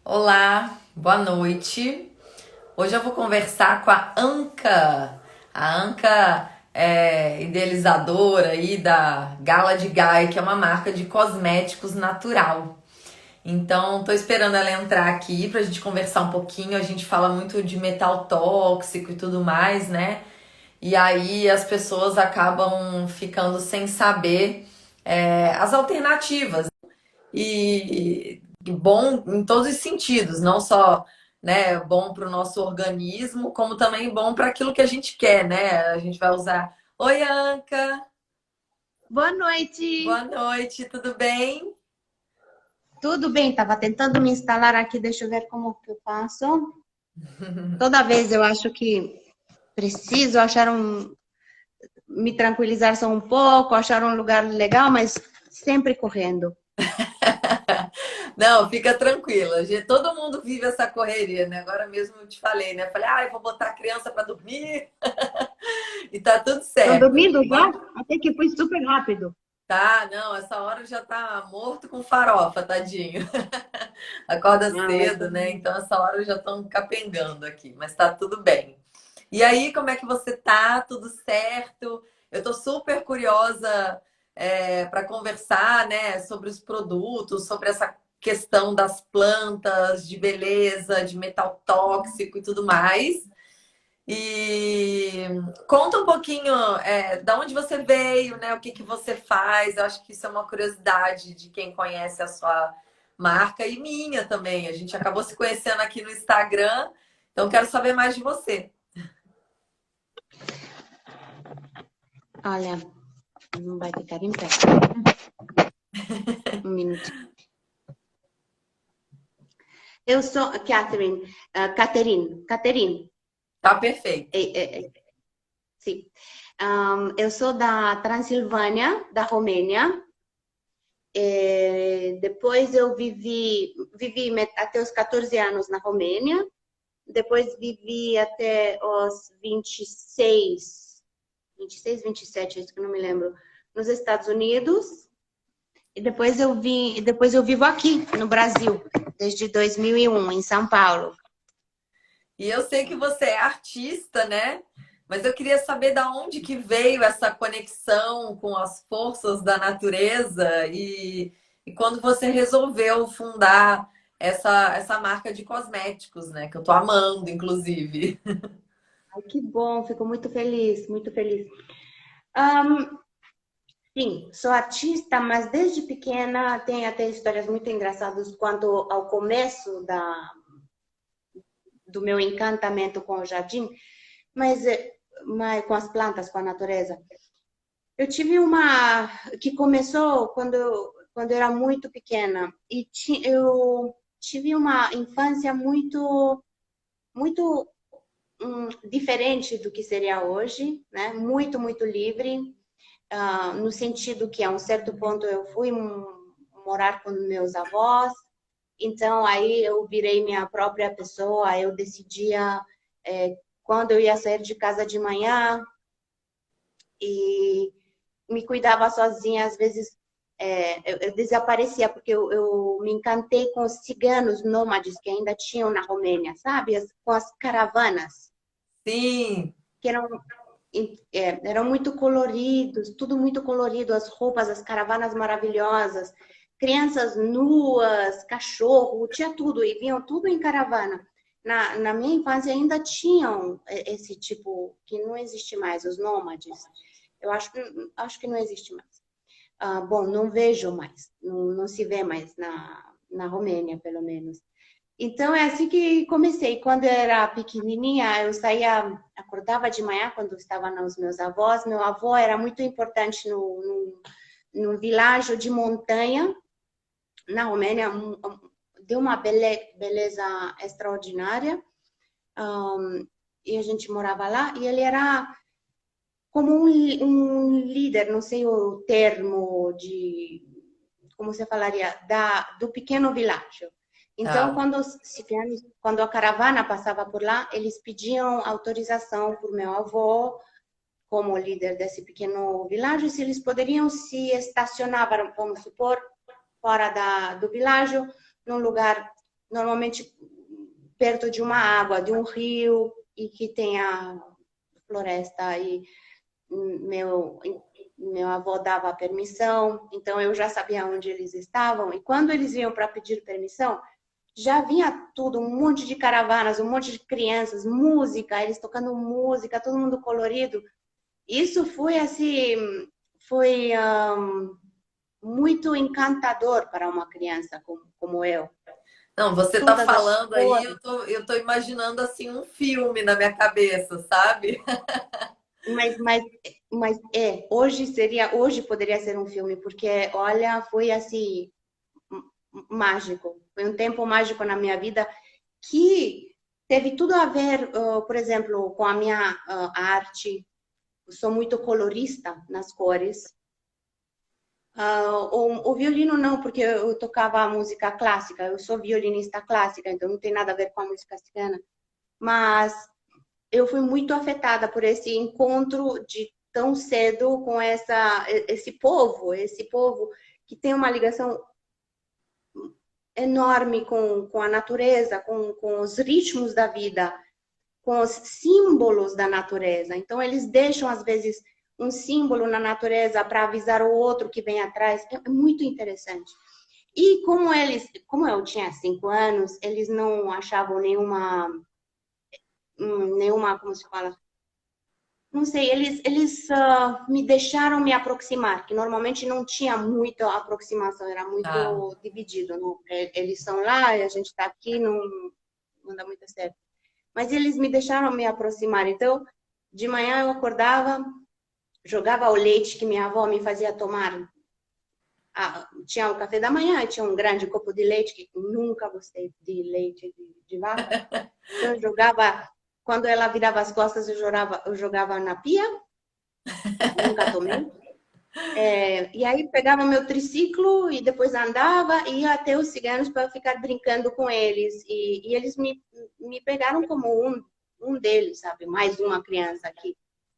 Olá, boa noite. Hoje eu vou conversar com a Anca. A Anca é idealizadora aí da Gala de Gai, que é uma marca de cosméticos natural. Então, tô esperando ela entrar aqui pra gente conversar um pouquinho. A gente fala muito de metal tóxico e tudo mais, né? E aí as pessoas acabam ficando sem saber as alternativas e bom em todos os sentidos, não só, né, bom para o nosso organismo, como também bom para aquilo que a gente quer, né? A gente vai usar. Oi, Anca, Boa boa noite. noite, tudo bem? Tudo bem? Tava tentando me instalar aqui, deixa eu ver como que eu faço. Toda vez eu acho que preciso achar me tranquilizar só um pouco, achar um lugar legal, mas sempre correndo. Não, fica tranquila. Todo mundo vive essa correria, né? Agora mesmo eu te falei, né? Falei, eu vou botar a criança para dormir e tá tudo Estão certo, dormindo já? né? Até que foi super rápido. Tá, não, essa hora já tá morto com farofa, tadinho. Acorda Ah, mas cedo, né? Então essa hora já estão capengando aqui, mas tá tudo bem. E aí, como é que você tá? Tudo certo? Eu tô super curiosa para conversar, né, sobre os produtos, sobre essa questão das plantas, de beleza, de metal tóxico e tudo mais. E conta um pouquinho, da onde você veio, né? O que que você faz? Eu acho que isso é uma curiosidade de quem conhece a sua marca e minha também. A gente acabou se conhecendo aqui no Instagram, então quero saber mais de você. olha, não vai ficar em pé. Um minutinho. Eu sou a Catherine, Catherine. Tá perfeito. Sim. Eu sou da Transilvânia, da Romênia. Depois eu vivi até os 14 anos na Romênia, depois vivi até os 26, 27, isso que eu não me lembro, nos Estados Unidos, depois eu vivo aqui no Brasil, desde 2001, em São Paulo. E eu sei que você é artista, né? Mas eu queria saber da onde que veio essa conexão com as forças da natureza e quando você resolveu fundar essa marca de cosméticos, né? Que eu tô amando, inclusive. Ai, que bom, fico muito feliz, muito feliz. Ahn, sim, sou artista, mas desde pequena tem até histórias muito engraçadas quanto ao começo do meu encantamento com o jardim, mas, mas com as plantas, com a natureza. Eu tive uma que começou quando eu era muito pequena e eu tive uma infância muito diferente do que seria hoje, né? Muito livre, no sentido que a um certo ponto eu fui morar com meus avós. Então, aí eu virei minha própria pessoa, eu decidia quando eu ia sair de casa de manhã e me cuidava sozinha. Às vezes, eu desaparecia, porque eu me encantei com os ciganos nômades que ainda tinham na Romênia, sabe? Com as caravanas, Sim, que eram muito coloridos, tudo muito colorido, as roupas, as caravanas maravilhosas, crianças nuas, cachorro, tinha tudo, e vinham tudo em caravana. Na minha infância ainda tinham esse tipo, que não existe mais, os nômades. Eu acho que não existe mais. Bom, não vejo mais, não se vê mais na Romênia, pelo menos. Então é assim que comecei. Quando eu era pequenininha, eu saía, acordava de manhã quando estava nos meus avós. Meu avô era muito importante no vilarejo de montanha na Romênia, de uma beleza extraordinária. E a gente morava lá. E ele era como um líder, não sei o termo de como você falaria, do pequeno vilarejo. Então, tá. quando a caravana passava por lá, eles pediam autorização por meu avô, como líder desse pequeno vilarejo, se eles poderiam se estacionar, vamos supor, fora do vilarejo, num lugar normalmente perto de uma água, de um rio, e que tenha floresta. E meu, meu avô dava permissão, então eu já sabia onde eles estavam. E quando eles iam para pedir permissão, já vinha tudo, um monte de caravanas, um monte de crianças, música, eles tocando música, todo mundo colorido. Isso foi assim, foi muito encantador para uma criança como eu. Não, você tá Todas as falando aí, cores, eu tô imaginando assim um filme na minha cabeça, sabe? mas, mas, mas hoje poderia ser um filme, porque olha, foi assim mágico. Foi um tempo mágico na minha vida que teve tudo a ver, por exemplo, com a minha arte. Eu sou muito colorista nas cores. O violino não, porque eu tocava música clássica. Eu sou violinista clássica, então não tem nada a ver com a música cigana. Mas eu fui muito afetada por esse encontro de tão cedo com esse povo que tem uma ligação enorme com a natureza, com os ritmos da vida, com os símbolos da natureza. Então, eles deixam, às vezes, um símbolo na natureza para avisar o outro que vem atrás. É muito interessante. E como eu tinha 5 anos, eles não achavam nenhuma, como se fala? Não sei, eles me deixaram me aproximar, que normalmente não tinha muita aproximação, era Ah, muito dividido. Não? Eles são lá e a gente está aqui, não dá muito certo. Mas eles me deixaram me aproximar. Então, de manhã eu acordava, jogava o leite que minha avó me fazia tomar. Tinha o café da manhã, tinha um grande copo de leite, que nunca gostei de leite de vaca. Então, eu jogava, quando ela virava as costas, eu jogava na pia, nunca tomei. E aí pegava meu triciclo e depois andava e ia até os ciganos para ficar brincando com eles. E eles me pegaram como um deles, sabe? Mais uma criança aqui.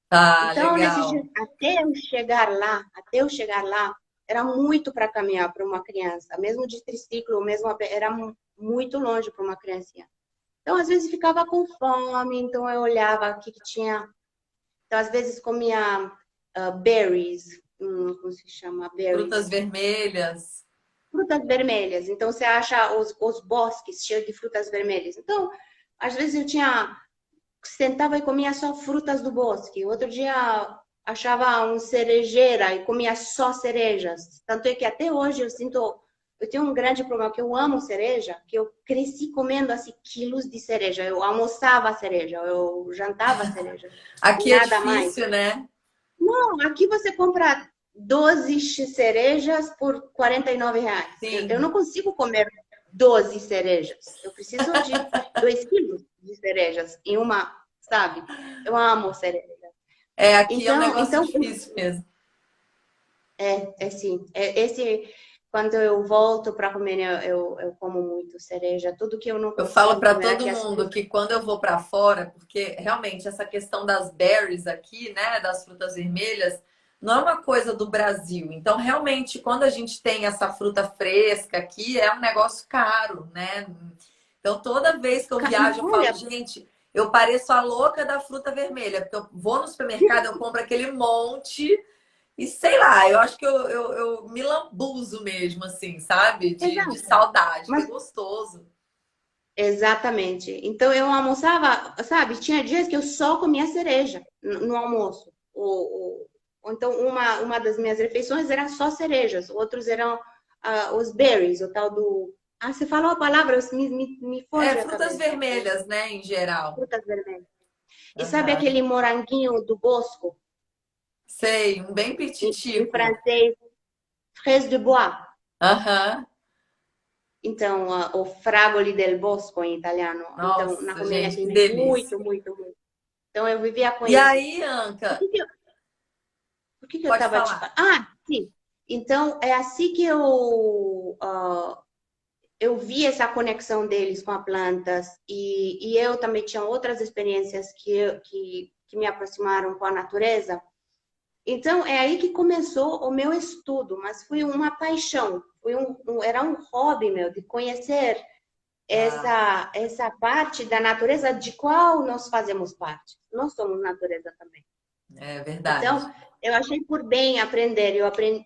tá, Então, nesse dia, legal. até eu chegar lá, era muito para caminhar para uma criança, mesmo de triciclo, mesmo era muito longe para uma criancinha. Então, às vezes ficava com fome, então eu olhava o que tinha. Então, às vezes comia berries, como se chama? Frutas Berries. vermelhas. Frutas vermelhas. Então, você acha os bosques cheios de frutas vermelhas. Então, às vezes eu sentava e comia só frutas do bosque. Outro dia achava um cerejeira e comia só cerejas. Tanto é que até hoje eu tenho um grande problema, que eu amo cereja, que eu cresci comendo assim quilos de cereja. Eu almoçava cereja, eu jantava cereja. Aqui é Nada mais. difícil, né? Não, aqui você compra 12 cerejas por R$ 49. Eu Sim. não consigo comer 12 cerejas. Eu preciso de 2 quilos de cerejas em uma, sabe? Eu amo cereja. É, aqui é um Então, negócio então difícil mesmo. é sim. Quando eu volto para comer, eu como muito cereja. Tudo que eu não Eu falo consigo para comer todo aqui, mundo que quando eu vou para fora, porque realmente essa questão das berries aqui, né, das frutas vermelhas, não é uma coisa do Brasil. Então, realmente, quando a gente tem essa fruta fresca aqui, é um negócio caro, né? Então, toda vez que eu viajo, eu falo, olha, gente, eu pareço a louca da fruta vermelha, porque eu vou no supermercado, eu compro aquele monte e sei lá, eu acho que eu me lambuzo mesmo, assim, sabe? De exato. saudade, que é Mas gostoso. exatamente. Então eu almoçava, sabe? Tinha dias que eu só comia cereja no almoço. Ou então uma das minhas refeições era só cerejas, outros eram os berries, o tal do. Ah, você falou a palavra, me É, foge a frutas cabeça. vermelhas, né, em geral. Frutas vermelhas. E sabe Aham. aquele moranguinho do Bosco? Sei, um bem Em pititico. francês, fraise de bois. Aham. Então, o fragole del bosco em italiano. Então, na Nossa, Romênia gente, tem que delícia. muito, muito, muito. Então, eu vivia com E isso. aí, O Anca, que que eu Por que que eu pode estava te falar. falando? Ah, sim. Então, é assim que eu vi essa conexão deles com as plantas e eu também tinha outras experiências que me aproximaram com a natureza. Então, é aí que começou o meu estudo, mas foi uma paixão, era um hobby meu de conhecer. Ah, essa parte da natureza de qual nós fazemos parte. Nós somos natureza também. é verdade. Então, eu achei por bem aprender.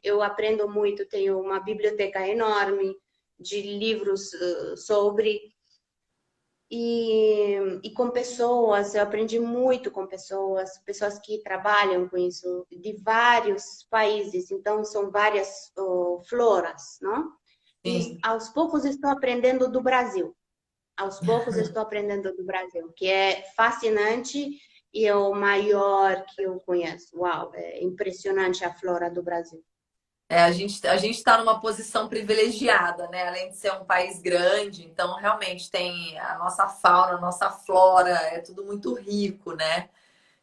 Eu aprendo muito, tenho uma biblioteca enorme de livros sobre. E com pessoas, eu aprendi muito com pessoas, pessoas que trabalham com isso, de vários países, então são várias floras, não? E Sim. aos poucos estou aprendendo do Brasil. Aos poucos estou aprendendo do Brasil, que é fascinante e é o maior que eu conheço. Uau, é impressionante a flora do Brasil. É, a gente está numa posição privilegiada, né? Além de ser um país grande, então realmente tem a nossa fauna, a nossa flora, é tudo muito rico, né?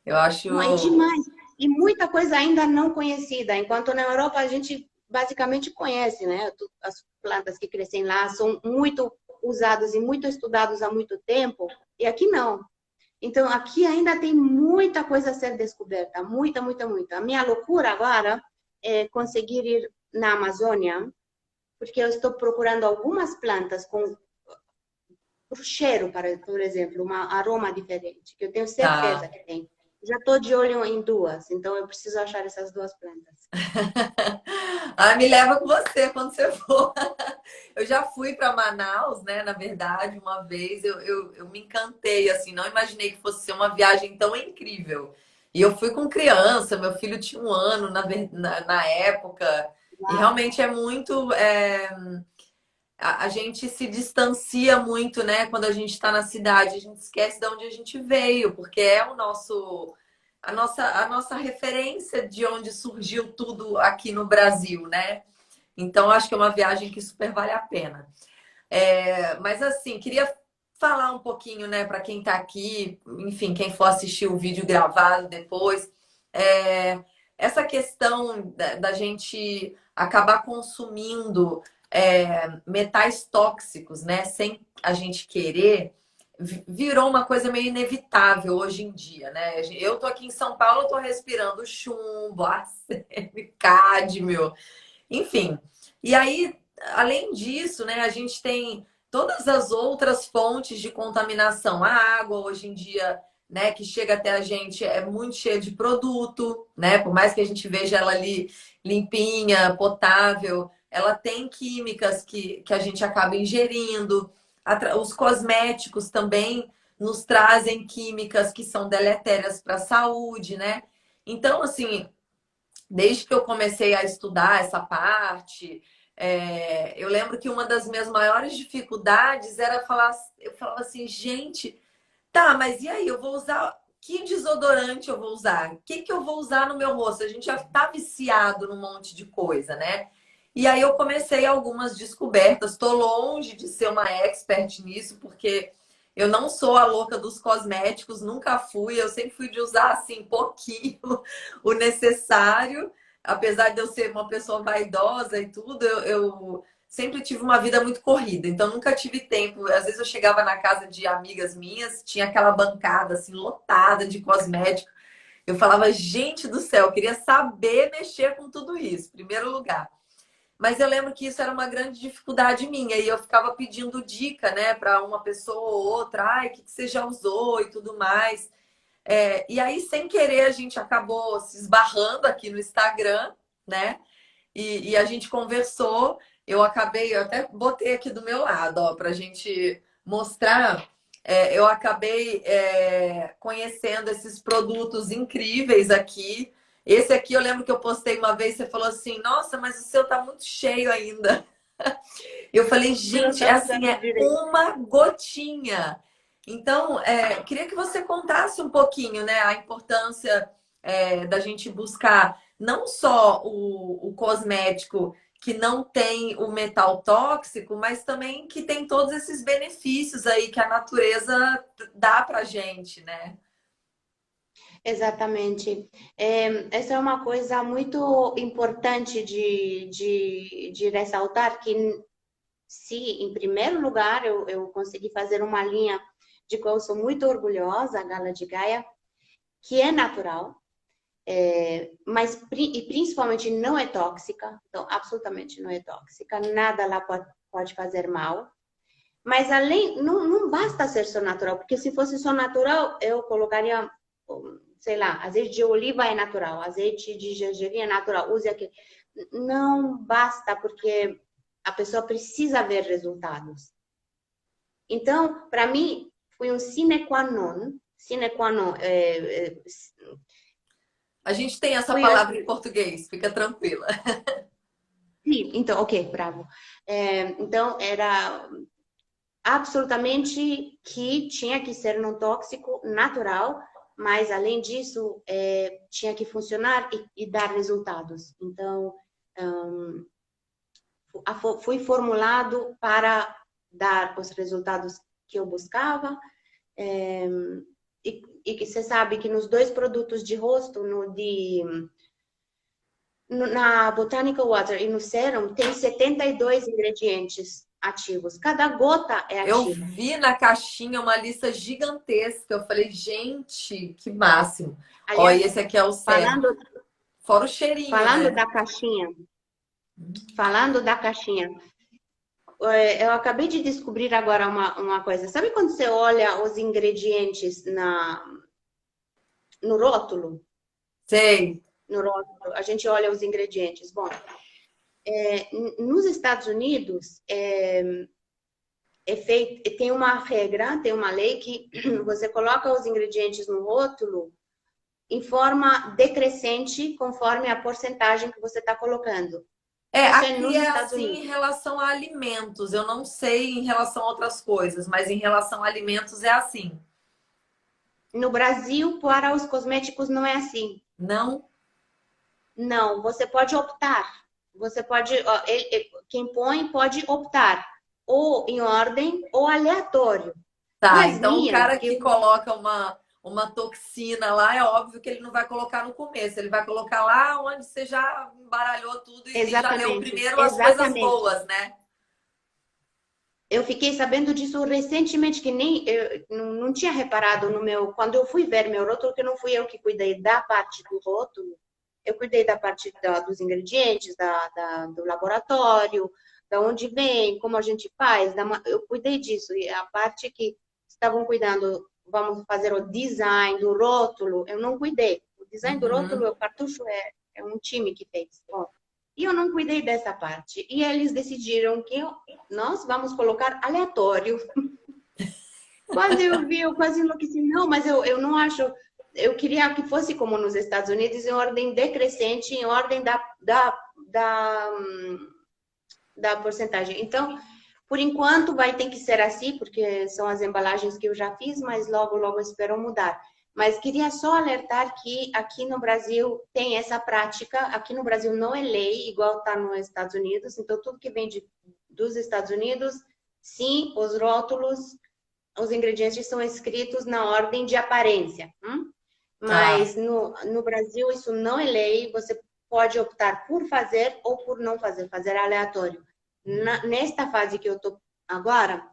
Eu acho. Não, é demais. E muita coisa ainda não conhecida. Enquanto na Europa a gente basicamente conhece, né? As plantas que crescem lá são muito usadas e muito estudadas há muito tempo. E aqui não. Então aqui ainda tem muita coisa a ser descoberta. Muita, muita, muita. A minha loucura agora é conseguir ir na Amazônia, porque eu estou procurando algumas plantas com cheiro, por exemplo, um aroma diferente, que eu tenho certeza Tá. que tem. Já estou de olho em duas, então eu preciso achar essas duas plantas. Ah, me leva com você quando você for. Eu já fui para Manaus, né? Na verdade, uma vez eu me encantei, assim, não imaginei que fosse ser uma viagem tão incrível. E eu fui com criança, meu filho tinha 1 ano na época, e Uau! realmente é muito. A gente se distancia muito, né? Quando a gente está na cidade, a gente esquece de onde a gente veio, porque é o nosso. A nossa referência de onde surgiu tudo aqui no Brasil, né? Então, acho que é uma viagem que super vale a pena. Mas, assim, queria falar um pouquinho, né, para quem está aqui, enfim, quem for assistir o vídeo gravado depois, é, essa questão da gente acabar consumindo metais tóxicos, né, sem a gente querer, virou uma coisa meio inevitável hoje em dia, né? Eu tô aqui em São Paulo, tô respirando chumbo, arsênio, cádmio, enfim. E aí, além disso, né, a gente tem todas as outras fontes de contaminação. A água, hoje em dia, né, que chega até a gente é muito cheia de produto, né? Por mais que a gente veja ela ali limpinha, potável, ela tem químicas que a gente acaba ingerindo. Os cosméticos também nos trazem químicas que são deletérias para a saúde, né? Então, assim, desde que eu comecei a estudar essa parte, eu lembro que uma das minhas maiores dificuldades era falar, eu falava assim, gente, tá, mas e aí, eu vou usar, que desodorante eu vou usar? O que que eu vou usar no meu rosto? A gente já tá viciado num monte de coisa, né? E aí eu comecei algumas descobertas. Estou longe de ser uma expert nisso, porque eu não sou a louca dos cosméticos, nunca fui. Eu sempre fui de usar assim pouquinho o necessário, apesar de eu ser uma pessoa vaidosa e tudo, eu sempre tive uma vida muito corrida, então nunca tive tempo. Às vezes eu chegava na casa de amigas minhas, tinha aquela bancada assim lotada de cosméticos. Eu falava, gente do céu, eu queria saber mexer com tudo isso, em primeiro lugar. Mas eu lembro que isso era uma grande dificuldade minha e eu ficava pedindo dica, né, para uma pessoa ou outra, ai, o que você já usou e tudo mais. E aí, sem querer, a gente acabou se esbarrando aqui no Instagram, né? E a gente conversou. Eu até botei aqui do meu lado, ó, para a gente mostrar. Eu acabei conhecendo esses produtos incríveis aqui. Esse aqui eu lembro que eu postei uma vez, você falou assim, nossa, mas o seu tá muito cheio ainda. Eu falei, Eu não gente, é estou assim, usando é direito. uma gotinha. Então, queria que você contasse um pouquinho, né, a importância da gente buscar não só o cosmético que não tem o metal tóxico, mas também que tem todos esses benefícios aí que a natureza dá pra gente, né? Exatamente. Essa é uma coisa muito importante de ressaltar, que se, em primeiro lugar, eu consegui fazer uma linha de qual eu sou muito orgulhosa, a Gala de Gaia, que é natural, mas e principalmente não é tóxica, então absolutamente não é tóxica, nada lá pode fazer mal. Mas além, não basta ser só natural, porque se fosse só natural, eu colocaria, sei lá, azeite de oliva é natural, azeite de gergelim é natural, use aquele. Não basta, porque a pessoa precisa ver resultados. Então, para mim, foi um sine qua non, A gente tem essa foi palavra em assim, português, fica tranquila. sim, então, ok, bravo. Então, era absolutamente que tinha que ser não tóxico, natural, mas além disso, tinha que funcionar e dar resultados. Então, um, foi formulado para dar os resultados que eu buscava. É, e que você sabe que nos dois produtos de rosto, na Botanical Water e no Serum, tem 72 ingredientes ativos. Cada gota é Eu ativa. vi na caixinha uma lista gigantesca. Eu falei, gente, que máximo. Ó, Aliás, e esse aqui é o sérum. falando, Fora o cheirinho, falando né? da caixinha, falando da caixinha, eu acabei de descobrir agora uma coisa. Sabe quando você olha os ingredientes no rótulo? Sei. No rótulo, a gente olha os ingredientes. Bom, nos Estados Unidos, tem uma regra, tem uma lei que você coloca os ingredientes no rótulo em forma decrescente conforme a porcentagem que você está colocando. É, Isso é aqui nos é Estados assim em Unidos. relação a alimentos. Eu não sei em relação a outras coisas, mas em relação a alimentos é assim. No Brasil, para os cosméticos, não é assim. Não? Não, você pode optar. Você pode, ó, quem põe pode optar ou em ordem ou aleatório. Tá, Nas então o minhas, cara que coloca uma toxina lá, é óbvio que ele não vai colocar no começo, ele vai colocar lá onde você já embaralhou tudo e já leu exatamente, primeiro as coisas exatamente. boas, né? Eu fiquei sabendo disso recentemente, que nem eu não tinha reparado no meu. Quando eu fui ver meu rótulo, que não fui eu que cuidei da parte do rótulo, eu cuidei da parte dos ingredientes, do laboratório, da onde vem, como a gente faz, eu cuidei disso. E a parte que estavam cuidando, vamos fazer o design do rótulo, eu não cuidei. O design do rótulo, Uhum. o cartucho é um time que fez. Bom, e eu não cuidei dessa parte. E eles decidiram que nós vamos colocar aleatório. Quando eu vi, eu quase enlouqueci. Não, mas eu não acho. Eu queria que fosse como nos Estados Unidos, em ordem decrescente, em ordem da, da porcentagem. Então, por enquanto, vai ter que ser assim, porque são as embalagens que eu já fiz, mas logo, logo espero mudar. Mas queria só alertar que aqui no Brasil tem essa prática. Aqui no Brasil não é lei, igual está nos Estados Unidos. Então, tudo que vem dos Estados Unidos, sim, os rótulos, os ingredientes são escritos na ordem de aparência. Tá. Mas no Brasil isso não é lei. Você pode optar por fazer ou por não fazer, fazer aleatório. Nesta fase que eu estou agora,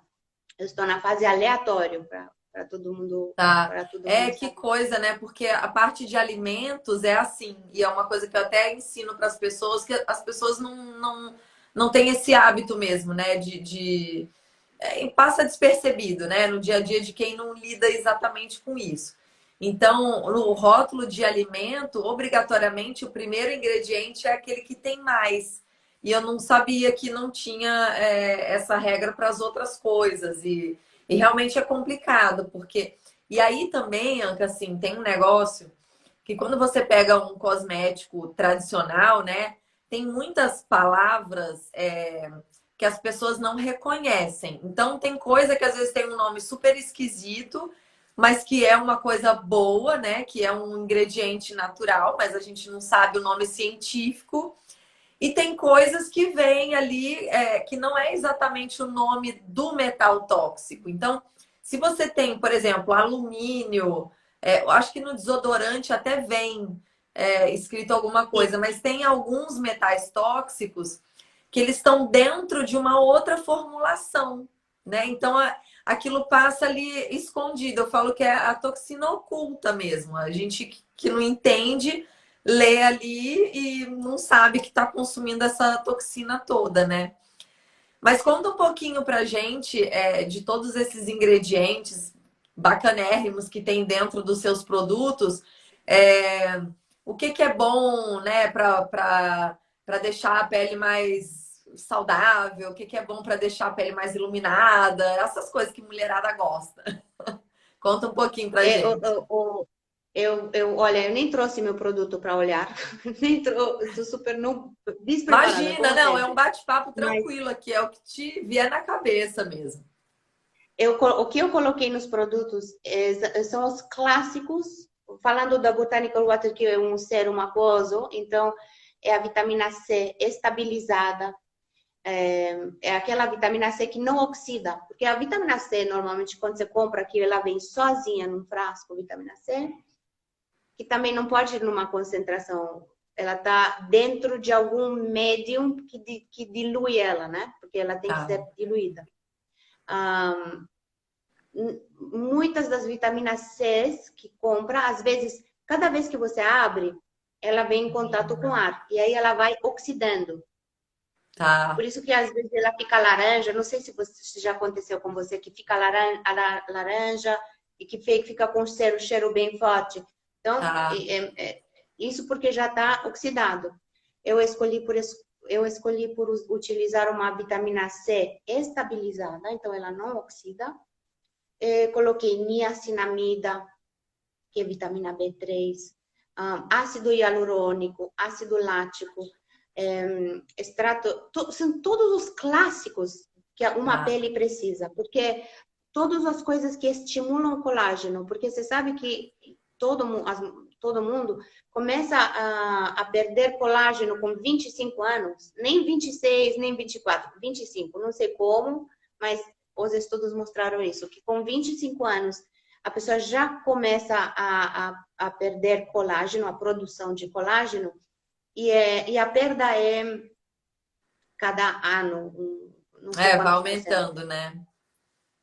eu estou na fase aleatório para todo mundo, Tá. para todo É mundo que saber. coisa, né? Porque a parte de alimentos é assim, e é uma coisa que eu até ensino para as pessoas, que as pessoas não têm esse hábito mesmo, né? Passa despercebido, né? No dia a dia de quem não lida exatamente com isso. Então, no rótulo de alimento, obrigatoriamente, o primeiro ingrediente é aquele que tem mais. E eu não sabia que não tinha essa regra para as outras coisas. E realmente é complicado, porque. E aí também, Anca, assim, tem um negócio que quando você pega um cosmético tradicional, né? Tem muitas palavras que as pessoas não reconhecem. Então, tem coisa que às vezes tem um nome super esquisito, mas que é uma coisa boa, né? Que é um ingrediente natural, mas a gente não sabe o nome científico. E tem coisas que vêm ali que não é exatamente o nome do metal tóxico. Então, se você tem, por exemplo, alumínio, eu acho que no desodorante até vem escrito alguma coisa, mas tem alguns metais tóxicos que eles estão dentro de uma outra formulação, né? Então, aquilo passa ali escondido. Eu falo que é a toxina oculta mesmo. A gente que não entende lê ali e não sabe que está consumindo essa toxina toda, né? Mas conta um pouquinho pra gente de todos esses ingredientes bacanérrimos que tem dentro dos seus produtos. é, o que que é bom, né, para deixar a pele mais saudável? O que que é bom para deixar a pele mais iluminada? Essas coisas que mulherada gosta. Conta um pouquinho pra É, gente. olha, eu nem trouxe meu produto para olhar, nem trouxe, estou super não, despreparada, Imagina, como não, é um sempre. bate-papo Mas tranquilo aqui, é o que te vier na cabeça mesmo. o que eu coloquei nos produtos são os clássicos, falando da Botanical Water, que é um sérum aquoso, então é a vitamina C estabilizada, é aquela vitamina C que não oxida, porque a vitamina C, normalmente, quando você compra aqui, ela vem sozinha num frasco, vitamina C, que também não pode ir numa concentração, ela está dentro de algum médium que dilui ela, né? Porque ela tem que Tá, ser diluída. Um, muitas das vitaminas C que compra, às vezes, cada vez que você abre, ela vem em contato com ar e aí ela vai oxidando. Por tá, isso que às vezes ela fica laranja. Não sei se já aconteceu com você que fica laranja e que fica com cheiro bem forte. Então, tá. isso porque já está oxidado. Eu escolhi por utilizar uma vitamina C estabilizada, então ela não oxida. Coloquei niacinamida, que é vitamina B3, ácido hialurônico, ácido lático, extrato, são todos os clássicos que uma Tá. pele precisa, porque todas as coisas que estimulam o colágeno, porque você sabe que todo mundo começa a perder colágeno com 25 anos, nem 26, nem 24, 25, não sei como, mas os estudos mostraram isso, que com 25 anos a pessoa já começa a perder colágeno, a produção de colágeno, e a perda é cada ano, não sei Vai quantos por cento. aumentando, né?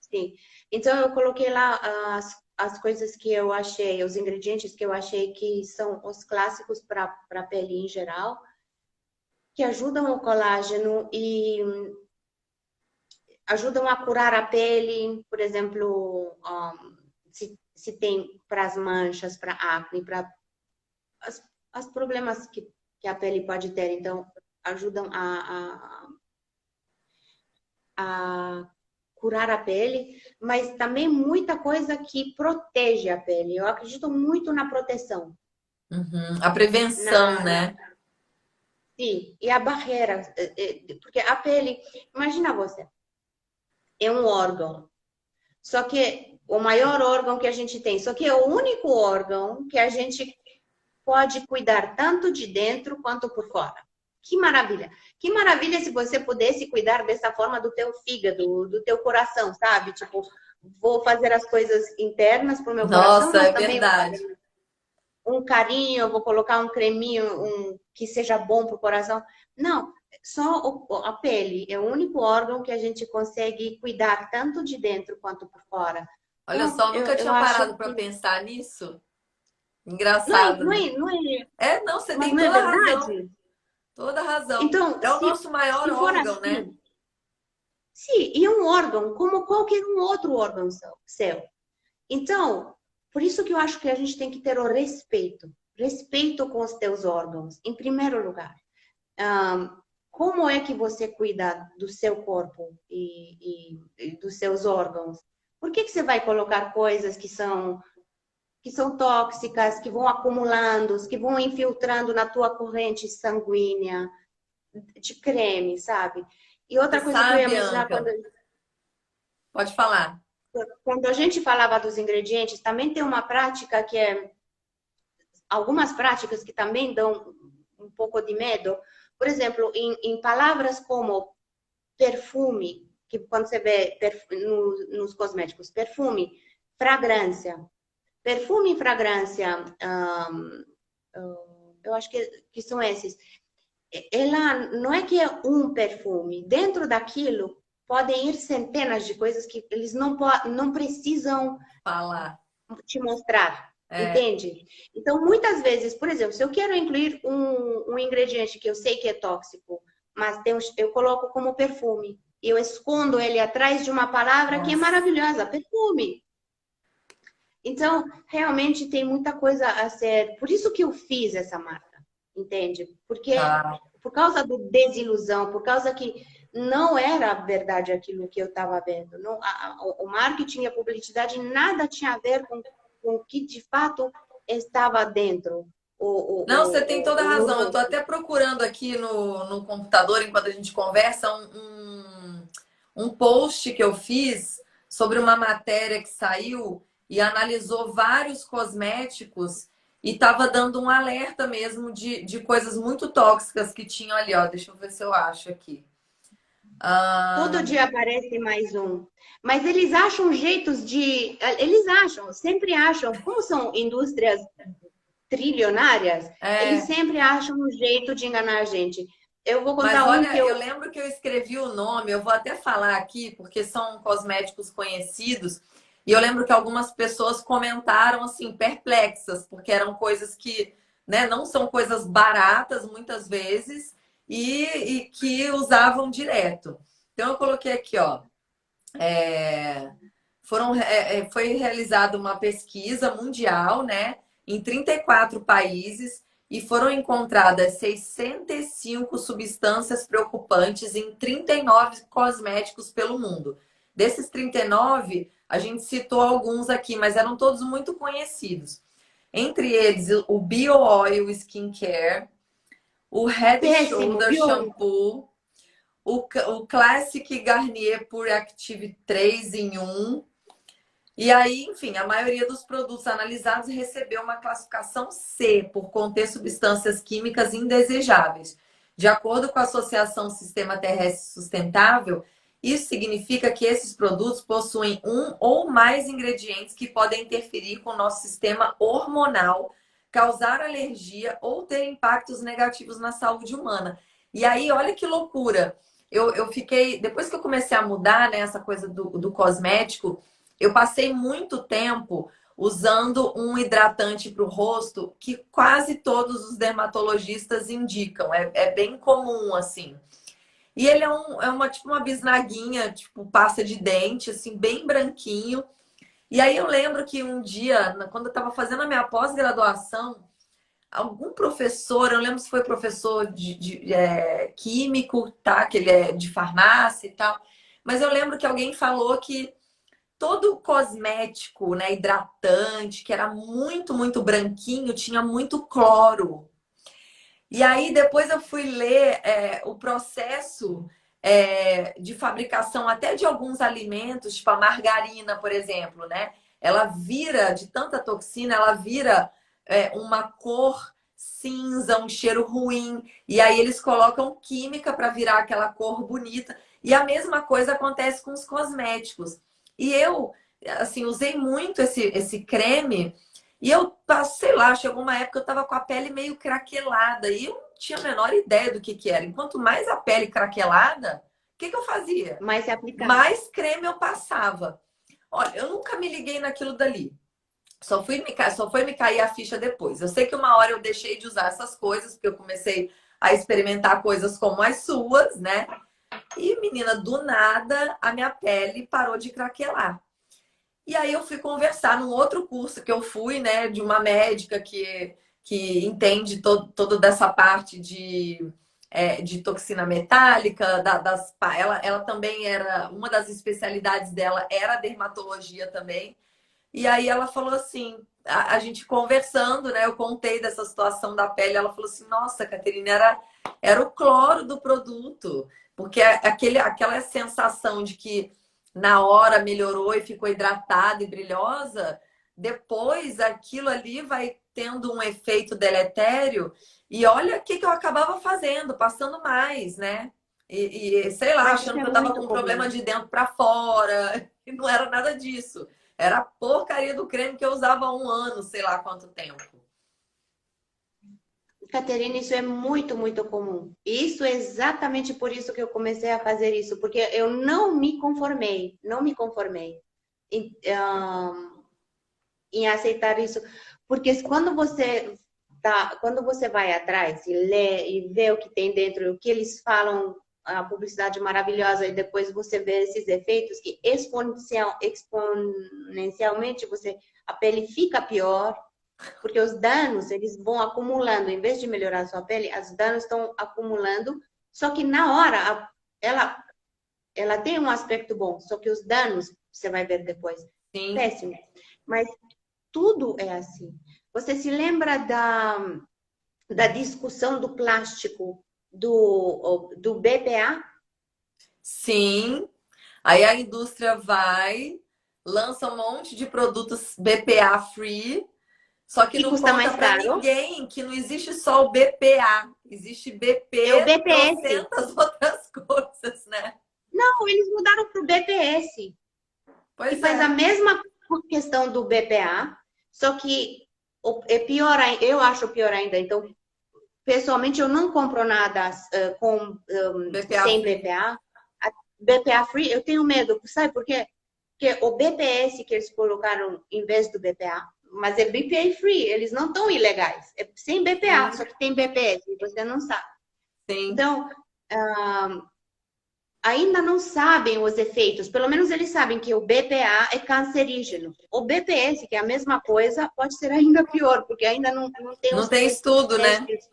Sim. Então, eu coloquei lá as coisas que eu achei, os ingredientes que eu achei que são os clássicos para a pele em geral, que ajudam o colágeno e ajudam a curar a pele, por exemplo, se tem para as manchas, para acne, para as problemas que a pele pode ter. Então, ajudam a curar a pele, mas também muita coisa que protege a pele. Eu acredito muito na proteção. Uhum. A prevenção, né? Sim, e a barreira, porque a pele, imagina você, é um órgão, só que o maior órgão que a gente tem, só que é o único órgão que a gente pode cuidar tanto de dentro quanto por fora. Que maravilha! Que maravilha se você pudesse cuidar dessa forma do teu fígado, do teu coração, sabe? Tipo, vou fazer as coisas internas para o meu coração, Nossa, mas é também vou fazer verdade. um carinho, vou colocar um creminho que seja bom para o coração. Não, só a pele é o único órgão que a gente consegue cuidar tanto de dentro quanto por fora. Olha Então, só, nunca eu tinha acho parado para que pensar nisso. Engraçado, né? Não, você mas tem não é toda a razão. verdade? Toda a razão. Então, É o nosso maior se for órgão, né? assim, sim, e um órgão como qualquer um outro órgão seu. Então, por isso que eu acho que a gente tem que ter o respeito. Respeito com os teus órgãos, em primeiro lugar. Como é que você cuida do seu corpo e dos seus órgãos? Por que você vai colocar coisas que são tóxicas, que vão acumulando, que vão infiltrando na tua corrente sanguínea de creme, sabe? E Você outra coisa que eu ia sabe, mencionar Anca? Pode falar. quando a gente falava dos ingredientes, também tem uma prática que é algumas práticas que também dão um pouco de medo. Por exemplo, em palavras como perfume, que quando você vê nos cosméticos, perfume, fragrância. Perfume e fragrância, eu acho que são esses. Ela não é que é um perfume. Dentro daquilo podem ir centenas de coisas que eles não precisam Falar. te mostrar, É, entende? Então, muitas vezes, por exemplo, se eu quero incluir um ingrediente que eu sei que é tóxico, mas eu coloco como perfume. eu escondo ele atrás de uma palavra que é Nossa. maravilhosa, perfume. Então, realmente tem muita coisa a ser. Por isso que eu fiz essa marca, entende? Porque Tá. por causa da desilusão, por causa que não era verdade aquilo que eu estava vendo. Não, o marketing e a publicidade nada tinha a ver com o que de fato estava dentro. Não, você tem toda a O razão. Eu estou rosto. até procurando aqui no computador, enquanto a gente conversa, um post que eu fiz sobre uma matéria que saiu e analisou vários cosméticos e estava dando um alerta mesmo de coisas muito tóxicas que tinham ali. Ó. Deixa eu ver se eu acho aqui. Todo Ah, dia aparece mais um. Mas eles acham jeitos de. Eles acham, sempre acham. Como são indústrias trilionárias, eles é, sempre acham um jeito de enganar a gente. Eu vou mas contar um que olha, eu eu. lembro que eu escrevi o nome, eu vou até falar aqui, porque são cosméticos conhecidos, e eu lembro que algumas pessoas comentaram assim, perplexas, porque eram coisas que, né, não são coisas baratas muitas vezes e que usavam direto. Então eu coloquei aqui, ó, é, foi realizada uma pesquisa mundial, né, em 34 países e foram encontradas 65 substâncias preocupantes em 39 cosméticos pelo mundo. Desses 39, a gente citou alguns aqui, mas eram todos muito conhecidos. Entre eles, o Bio Oil Skincare, o Head Péssimo, Shoulder viu? Shampoo, o Classic Garnier Pure Active 3 em 1, e aí, enfim, a maioria dos produtos analisados recebeu uma classificação C por conter substâncias químicas indesejáveis. De acordo com a Associação Sistema Terrestre Sustentável, isso significa que esses produtos possuem um ou mais ingredientes que podem interferir com o nosso sistema hormonal, causar alergia ou ter impactos negativos na saúde humana. E aí, olha que loucura. Eu fiquei, depois que eu comecei a mudar, né, essa coisa do cosmético, eu passei muito tempo usando um hidratante para o rosto que quase todos os dermatologistas indicam. É bem comum, assim. E ele é uma tipo uma bisnaguinha, tipo pasta de dente, assim, bem branquinho. E aí eu lembro que um dia, quando eu estava fazendo a minha pós-graduação, algum professor, eu lembro se foi professor de químico, tá? Que ele é de farmácia e tal. Mas eu lembro que alguém falou que todo cosmético, né, hidratante, que era muito, muito branquinho, tinha muito cloro. E aí depois eu fui ler o processo de fabricação até de alguns alimentos, tipo a margarina, por exemplo, né? Ela vira, de tanta toxina, ela vira uma cor cinza, um cheiro ruim. E aí eles colocam química para virar aquela cor bonita. E a mesma coisa acontece com os cosméticos. E eu, assim, usei muito esse creme. E eu, sei lá, chegou uma época que eu tava com a pele meio craquelada e eu não tinha a menor ideia do que era. Enquanto mais a pele craquelada, o que eu fazia? Mas se aplicar. Mais creme eu passava. Olha, eu nunca me liguei naquilo dali. Só foi me cair a ficha depois. Eu sei que uma hora eu deixei de usar essas coisas, porque eu comecei a experimentar coisas como as suas, né? E, menina, do nada, a minha pele parou de craquelar. E aí eu fui conversar num outro curso que eu fui, né, de uma médica que entende todo dessa parte de toxina metálica, ela também era, uma das especialidades dela era a dermatologia também. E aí ela falou assim, a gente conversando, né, eu contei dessa situação da pele, ela falou assim, nossa, Caterina, era o cloro do produto, porque aquela sensação de que na hora melhorou e ficou hidratada e brilhosa, depois aquilo ali vai tendo um efeito deletério. E olha o que eu acabava fazendo, passando mais, né? Sei lá, Mas isso achando é que eu tava muito com comum. problema de dentro para fora. E não era nada disso. Era a porcaria do creme que eu usava há um ano, sei lá quanto tempo. Caterina, isso é muito, muito comum. Isso é exatamente por isso que eu comecei a fazer isso, porque eu não me conformei, não me conformei em aceitar isso, porque quando você vai atrás e lê e vê o que tem dentro, o que eles falam a publicidade maravilhosa e depois você vê esses efeitos que exponencialmente a pele fica pior, porque os danos, eles vão acumulando. Em vez de melhorar a sua pele, os danos estão acumulando. Só que na hora, ela tem um aspecto bom. Só que os danos, você vai ver depois, Sim. péssimos. Mas tudo é assim. Você se lembra da discussão do plástico, do BPA? Sim. Aí a indústria vai, lança um monte de produtos BPA free, só que Que não custa conta mais para caro. ninguém que não existe só o BPA, existe É o BP, BPS. trocentas outras coisas, né? Não, eles mudaram para o BPS, que Pois faz a é. mesma questão do BPA, só que é pior, eu acho pior ainda. Então, pessoalmente, eu não compro nada BPA sem free. BPA. BPA free, eu tenho medo, sabe por quê? Porque o BPS que eles colocaram em vez do BPA, mas é BPA free, eles não estão ilegais, é sem BPA, Sim, só que tem BPS, e você não sabe. sim. Então, ainda não sabem os efeitos, pelo menos eles sabem que o BPA é cancerígeno. O BPS, que é a mesma coisa, pode ser ainda pior, porque ainda não tem Não os tem estudo, né? testes,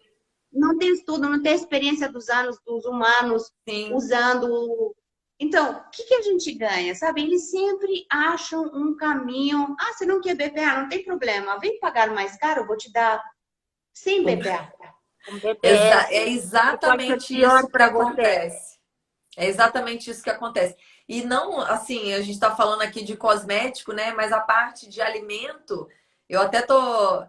não tem estudo, não tem experiência dos anos dos humanos Sim. usando. Então, o que a gente ganha, sabe? Eles sempre acham um caminho. Ah, você não quer BPA? Não tem problema. Vem pagar mais caro, eu vou te dar sem BPA. Com É BPS, que pode ser exatamente pior isso que para você. acontece. É exatamente isso que acontece. E não, assim, a gente está falando aqui de cosmético, né? Mas a parte de alimento, eu até tô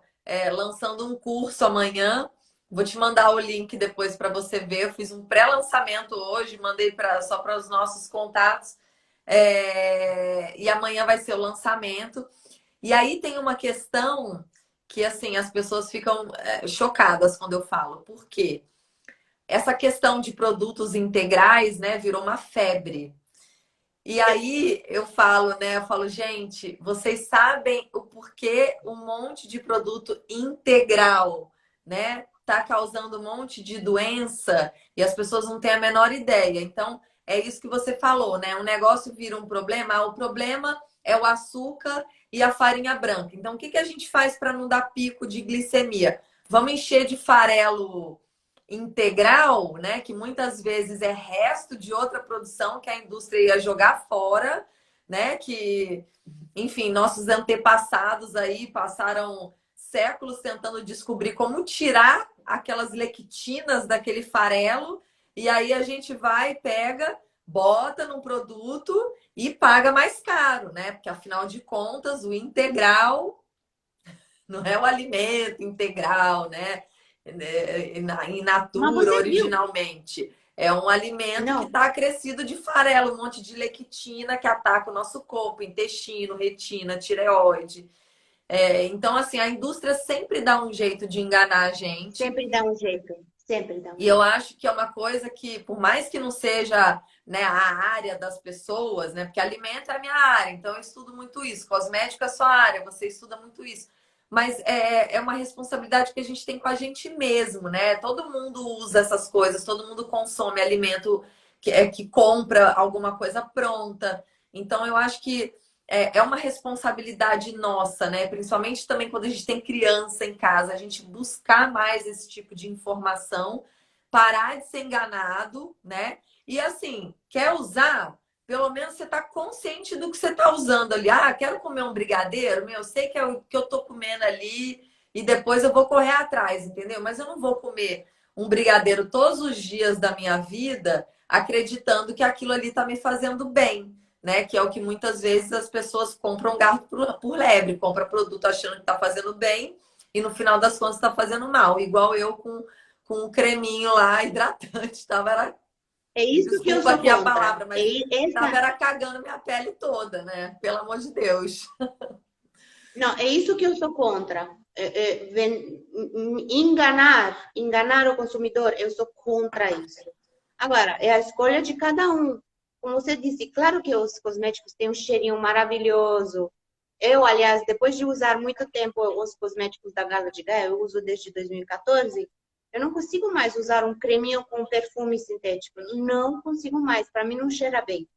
lançando um curso amanhã. Vou te mandar o link depois para você ver. Eu fiz um pré-lançamento hoje, mandei só para os nossos contatos. E amanhã vai ser o lançamento. E aí tem uma questão que, assim, as pessoas ficam chocadas quando eu falo. Por quê? Essa questão de produtos integrais, né, virou uma febre. E aí eu falo, gente, vocês sabem o porquê um monte de produto integral, né, tá causando um monte de doença e as pessoas não têm a menor ideia. Então, é isso que você falou, né? Um negócio vira um problema, o problema é o açúcar e a farinha branca. Então, o que que a gente faz para não dar pico de glicemia? Vamos encher de farelo integral, né, que muitas vezes é resto de outra produção que a indústria ia jogar fora, né, que, enfim, nossos antepassados aí passaram séculos tentando descobrir como tirar aquelas lectinas daquele farelo, e aí a gente vai, pega, bota num produto e paga mais caro, né? Porque afinal de contas, o integral não é o alimento integral, né? In Mas natura, você viu? originalmente. É um alimento que Não, está acrescido de farelo, um monte de lectina que ataca o nosso corpo, intestino, retina, tireoide. Então, assim, a indústria sempre dá um jeito de enganar a gente. sempre dá um jeito. Sempre dá um E eu jeito. acho que é uma coisa que, por mais que não seja, né, a área das pessoas, né? Porque alimento é a minha área, então eu estudo muito isso. Cosmético é a sua área, você estuda muito isso. Mas é uma responsabilidade que a gente tem com a gente mesmo, né? Todo mundo usa essas coisas, todo mundo consome alimento que compra alguma coisa pronta. Então eu acho que é uma responsabilidade nossa, né? Principalmente também quando a gente tem criança em casa, a gente buscar mais esse tipo de informação, parar de ser enganado, né? E assim, quer usar? Pelo menos você está consciente do que você está usando ali. Ah, quero comer um brigadeiro? Meu, eu sei que é o que eu estou comendo ali e depois eu vou correr atrás, entendeu? Mas eu não vou comer um brigadeiro todos os dias da minha vida acreditando que aquilo ali está me fazendo bem, né? Que é o que muitas vezes as pessoas compram gato por lebre, compra produto achando que está fazendo bem e no final das contas está fazendo mal. Igual eu com o creminho lá, hidratante, tava era, É isso que eu desculpa sou aqui a contra. palavra, mas tava era cagando minha pele toda, né? Pelo amor de Deus. Não, é isso que eu sou contra. Enganar o consumidor, eu sou contra isso. Agora, é a escolha de cada um. Como você disse, claro que os cosméticos têm um cheirinho maravilhoso. Eu, aliás, depois de usar muito tempo os cosméticos da Gala de Gaia, eu uso desde 2014, Eu não consigo mais usar um creminho com perfume sintético. Não consigo mais. Para mim não cheira bem.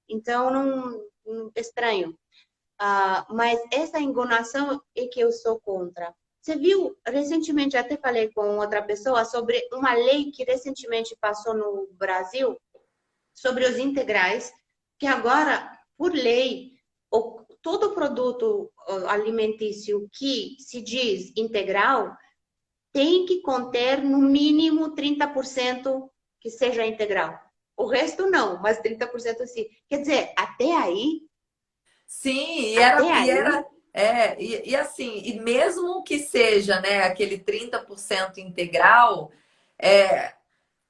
Então, estranho. Mas essa engonação é que eu sou contra. Você viu, recentemente, até falei com outra pessoa sobre uma lei que recentemente passou no Brasil sobre os integrais, que agora, por lei, todo produto alimentício que se diz integral tem que conter no mínimo 30% que seja integral. O resto não, mas 30% sim. Quer dizer, Sim, até aí, e assim, e mesmo que seja, né, aquele 30% integral, é,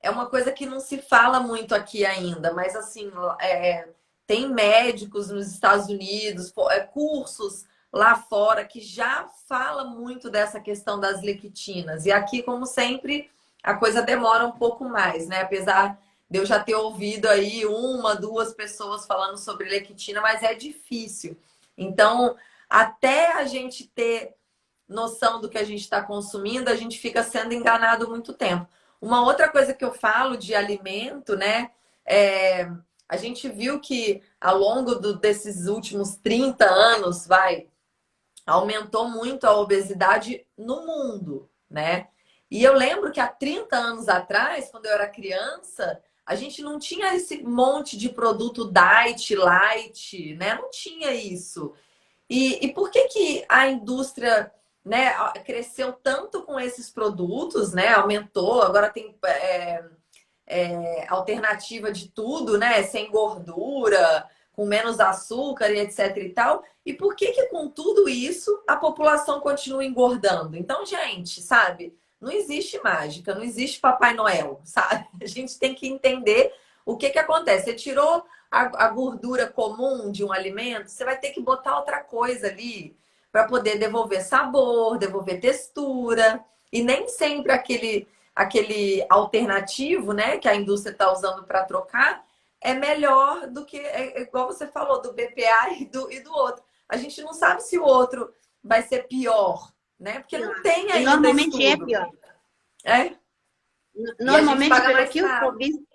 é uma coisa que não se fala muito aqui ainda, mas assim, tem médicos nos Estados Unidos, cursos lá fora que já fala muito dessa questão das lectinas. E aqui, como sempre, a coisa demora um pouco mais, né? Apesar de eu já ter ouvido aí uma, duas pessoas falando sobre lectina, mas é difícil. Então, até a gente ter noção do que a gente está consumindo, a gente fica sendo enganado muito tempo. Uma outra coisa que eu falo de alimento, né? É, a gente viu que ao longo desses últimos 30 anos, aumentou muito a obesidade no mundo, né? E eu lembro que há 30 anos atrás, quando eu era criança, a gente não tinha esse monte de produto diet, light, né? Não tinha isso. E por que que a indústria, né, cresceu tanto com esses produtos, né? Aumentou, agora tem alternativa de tudo, né? Sem gordura, com menos açúcar e etc e tal. E por que que com tudo isso a população continua engordando? Então, gente, sabe? Não existe mágica, não existe Papai Noel, sabe? A gente tem que entender o que que acontece. Você tirou a gordura comum de um alimento, você vai ter que botar outra coisa ali para poder devolver sabor, devolver textura. E nem sempre aquele alternativo, né, que a indústria está usando para trocar, é melhor do que, igual você falou, do BPA e do outro. A gente não sabe se o outro vai ser pior, né? Porque não tem e ainda normalmente é estudo. pior. É? E a gente Normalmente, paga pelo mais que eu caro. estou vendo,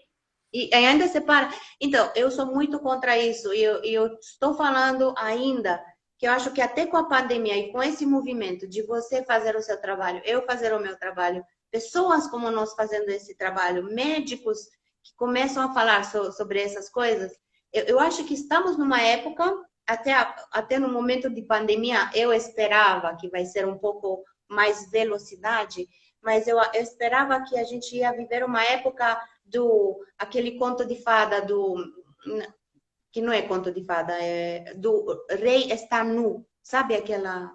e ainda separa. Então, eu sou muito contra isso. E eu estou falando ainda que eu acho que até com a pandemia e com esse movimento de você fazer o seu trabalho, eu fazer o meu trabalho, pessoas como nós fazendo esse trabalho, médicos que começam a falar sobre essas coisas, eu acho que estamos numa época, até no momento de pandemia, eu esperava que vai ser um pouco mais velocidade, mas eu esperava que a gente ia viver uma época do aquele conto de fada que não é conto de fada, é do rei está nu, sabe aquela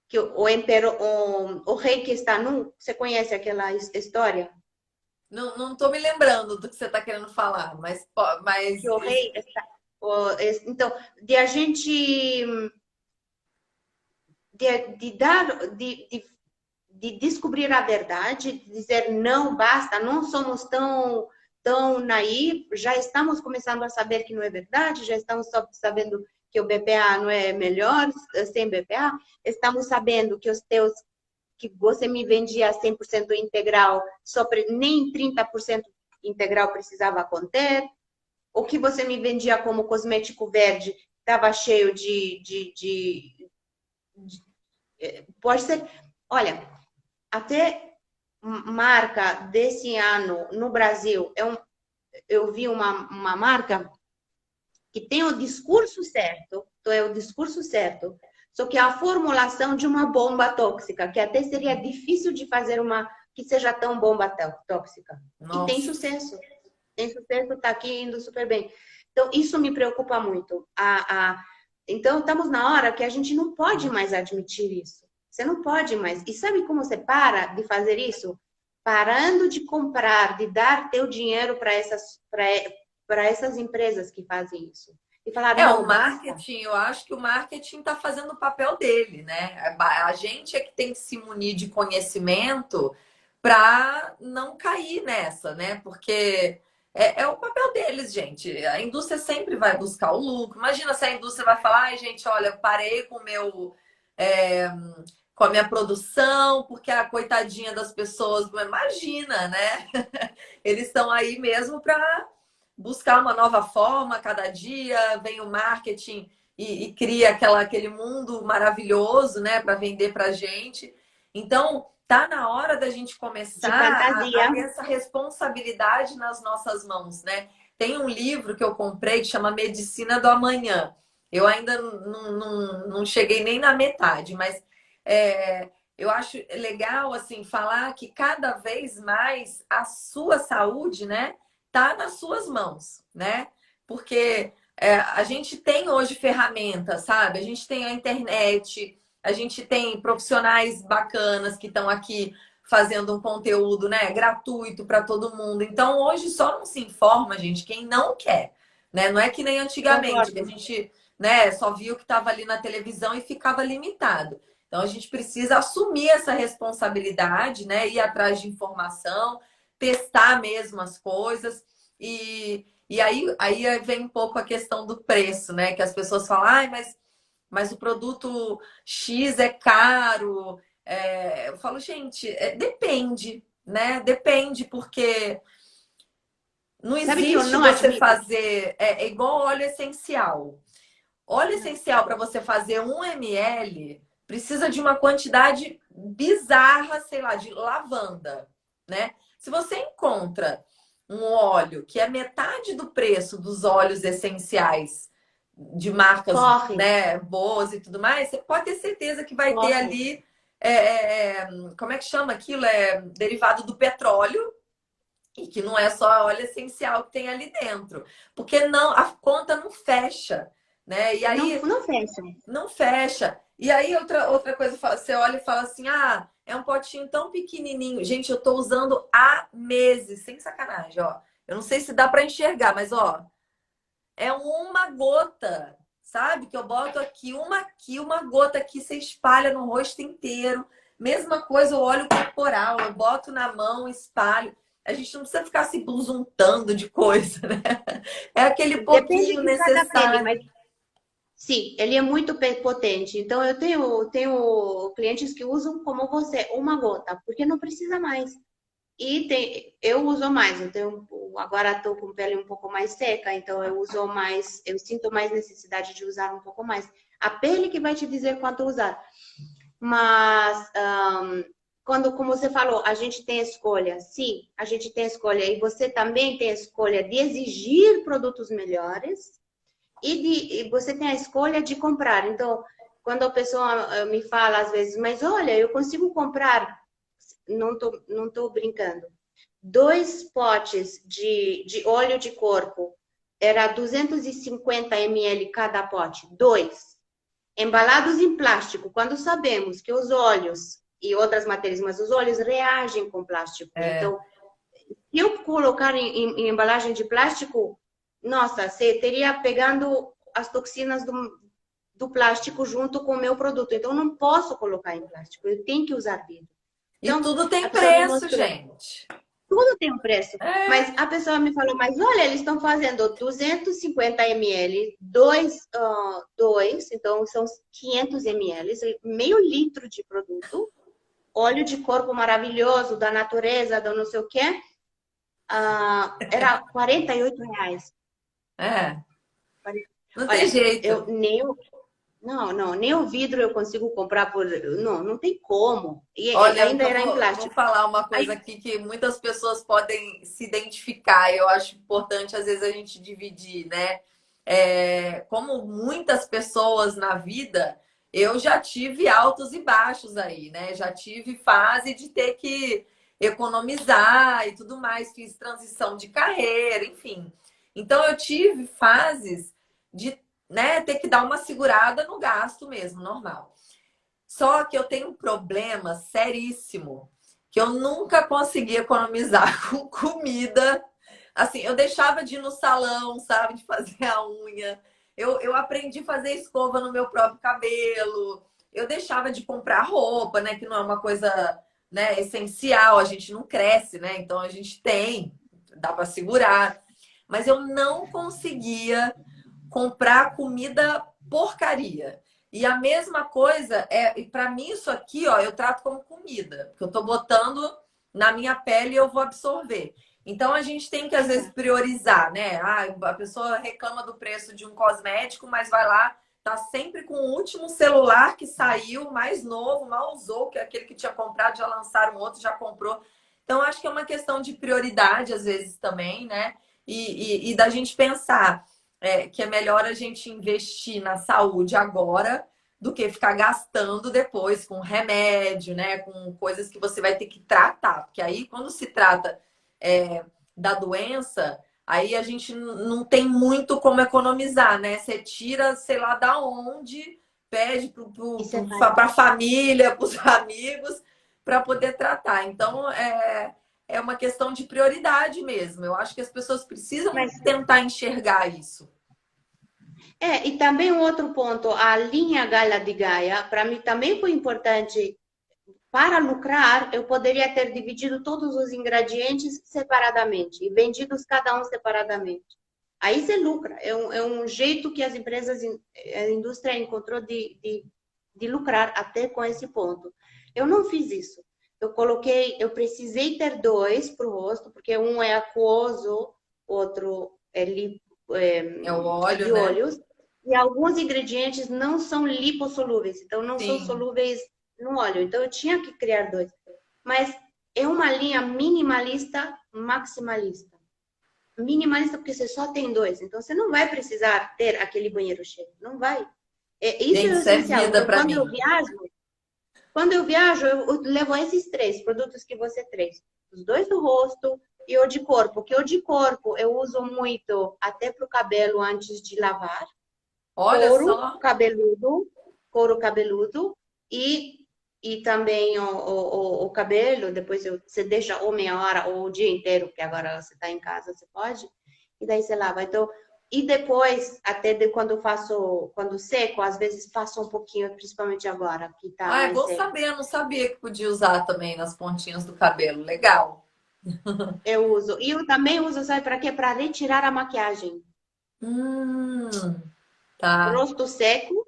que o rei que está nu, você conhece aquela história? Não, não tô me lembrando do que você está querendo falar, mas Que o rei está então de a gente de dar de descobrir a verdade, de dizer não, basta, não somos tão naivos, já estamos começando a saber que não é verdade, já estamos sabendo que o BPA não é melhor sem BPA, estamos sabendo que os teus que você me vendia 100% integral, nem 30% integral precisava conter, o que você me vendia como cosmético verde estava cheio pode ser, olha, até marca desse ano no Brasil, eu vi uma marca que tem o discurso certo, então é o discurso certo, só que a formulação de uma bomba tóxica, que até seria difícil de fazer uma que seja tão bomba tóxica. E tem nossa. sucesso. Tem sucesso, está aqui indo super bem. Então, isso me preocupa muito. Então, estamos na hora que a gente não pode mais admitir isso. Você não pode mais. E sabe como você para de fazer isso? Parando de comprar, de dar teu dinheiro para essas empresas que fazem isso. E falar, O não, basta. marketing, eu acho que o marketing está fazendo o papel dele, né? A gente é que tem que se munir de conhecimento para não cair nessa, né? Porque é o papel deles, gente. A indústria sempre vai buscar o lucro. Imagina se a indústria vai falar, ai, gente, olha, eu parei com o meu. é, com a minha produção, porque a coitadinha das pessoas, imagina, né? Eles estão aí mesmo para buscar uma nova forma cada dia, vem o marketing e cria aquele mundo maravilhoso, né, para vender para a gente. Então, tá na hora da gente De começar a fantasia. ter essa responsabilidade nas nossas mãos, né? Tem um livro que eu comprei que chama Medicina do Amanhã. Eu ainda não cheguei nem na metade, mas eu acho legal assim falar que cada vez mais a sua saúde, né, tá nas suas mãos, né? Porque a gente tem hoje ferramentas, sabe? A gente tem a internet, a gente tem profissionais bacanas que estão aqui fazendo um conteúdo, né, gratuito para todo mundo. Então, hoje só não se informa, gente, quem não quer, né? Não é que nem antigamente, que a Concordo. gente, né, só via o que estava ali na televisão e ficava limitado. Então, a gente precisa assumir essa responsabilidade, né, ir atrás de informação, testar mesmo as coisas. E aí vem um pouco a questão do preço, né? Que as pessoas falam, ai, mas o produto X é caro. Eu falo, gente, depende, né? Depende, porque não Sabe que eu existe não você admito? fazer. É igual óleo essencial. Óleo essencial para você fazer 1 ml precisa de uma quantidade bizarra, sei lá, de lavanda, né? Se você encontra um óleo que é metade do preço dos óleos essenciais de marcas, Corre, né, boas e tudo mais, você pode ter certeza que vai ter corre. ali, como é que chama aquilo? É derivado do petróleo. E que não é só óleo essencial que tem ali dentro. Porque não, a conta não fecha, né? E Não, aí não fecha. não fecha. E aí, outra coisa, você olha e fala assim: ah, é um potinho tão pequenininho. Gente, eu tô usando há meses, sem sacanagem, ó. Eu não sei se dá para enxergar, mas ó, é uma gota, sabe? Que eu boto aqui, uma gota aqui, você espalha no rosto inteiro. Mesma coisa, o óleo corporal, eu boto na mão, espalho. A gente não precisa ficar se besuntando de coisa, né? É aquele Depende pouquinho de cada pele, necessário. mas sim, ele é muito potente. Então, eu tenho clientes que usam como você, uma gota, porque não precisa mais. Eu uso mais, agora estou com pele um pouco mais seca, então eu uso mais, eu sinto mais necessidade de usar um pouco mais. A pele que vai te dizer quanto usar. Mas, como você falou, a gente tem escolha. Sim, a gente tem escolha. E você também tem a escolha de exigir produtos melhores e você tem a escolha de comprar. Então, quando a pessoa me fala às vezes, mas olha, eu consigo comprar, não tô brincando, 2 potes de óleo de corpo, era 250 ml cada pote, dois, embalados em plástico, quando sabemos que os óleos e outras matérias, mas os óleos reagem com plástico. É. Então, se eu colocar em embalagem de plástico, nossa, você teria pegando as toxinas do plástico junto com o meu produto. Então, eu não posso colocar em plástico, eu tenho que usar vidro. E Então, tudo a tem pessoa me preço, mostrou, gente. tudo tem um preço. É. Mas a pessoa me falou, mas olha, eles estão fazendo 250 ml, dois, então são 500 ml, meio litro de produto, óleo de corpo maravilhoso, da natureza, do não sei o quê, era R$ 48. É. Não tem Olha, jeito. nem o vidro eu consigo comprar por. Não, não tem como. E Olha, o que ainda eu era em vou plástico. falar uma coisa Aí, aqui que muitas pessoas podem se identificar. Eu acho importante, às vezes, a gente dividir, né? Como muitas pessoas na vida, eu já tive altos e baixos aí, né? Já tive fase de ter que economizar e tudo mais, fiz transição de carreira, enfim. Então, eu tive fases de, né, ter que dar uma segurada no gasto mesmo, normal. Só que eu tenho um problema seríssimo, que eu nunca consegui economizar com comida. Assim, eu deixava de ir no salão, sabe, de fazer a unha. Eu aprendi a fazer escova no meu próprio cabelo. Eu deixava de comprar roupa, né, que não é uma coisa, né, essencial. A gente não cresce, né? Então a gente tem, dá para segurar. Mas eu não conseguia comprar comida porcaria. E a mesma coisa e para mim isso aqui, ó, eu trato como comida, porque eu tô botando na minha pele e eu vou absorver. Então a gente tem que às vezes Exato. priorizar, né? Ah, a pessoa reclama do preço de um cosmético, mas vai lá, tá sempre com o último celular que saiu, mais novo, mal usou, que é aquele que tinha comprado, já lançaram outro, já comprou. Então acho que é uma questão de prioridade às vezes também, né? E da gente pensar que é melhor a gente investir na saúde agora do que ficar gastando depois com remédio, né? Com coisas que você vai ter que tratar. Porque aí, quando se trata da doença, aí a gente não tem muito como economizar, né? Você tira, sei lá, da onde, pede Isso é para a família, para os amigos, para poder tratar. Então, é uma questão de prioridade mesmo. Eu acho que as pessoas precisam Mas tentar enxergar isso. e também um outro ponto, a linha Gala de Gaia, para mim também foi importante. Para lucrar, eu poderia ter dividido todos os ingredientes separadamente e vendidos cada um separadamente. Aí você lucra. É um jeito que as empresas, a indústria encontrou de lucrar até com esse ponto. Eu não fiz isso. Eu precisei ter dois para o rosto, porque um é aquoso, outro É o é óleo, de né? óleos. E alguns ingredientes não são lipossolúveis, então não são Sim. solúveis no óleo. Então eu tinha que criar dois. Mas é uma linha minimalista, maximalista. Minimalista porque você só tem dois, então você não vai precisar ter aquele banheiro cheio, não vai. Isso é Gente, o isso é essencial. vida Então, para mim. quando eu viajo, eu levo esses três produtos que você traz. Os dois do rosto e o de corpo. Que o de corpo eu uso muito até para o cabelo antes de lavar. Olha Couro só. cabeludo, couro cabeludo e, e também o cabelo. Depois você deixa ou meia hora ou o dia inteiro, porque agora você está em casa, você pode. E daí você lava. Então, e depois, até quando eu faço, quando seco, às vezes passo um pouquinho, principalmente agora, que tá Ah, é mais bom seco. saber. Eu não sabia que podia usar também nas pontinhas do cabelo. Legal. Eu uso. E eu também uso, sabe para quê? Para retirar a maquiagem. Hum, tá. Rosto seco,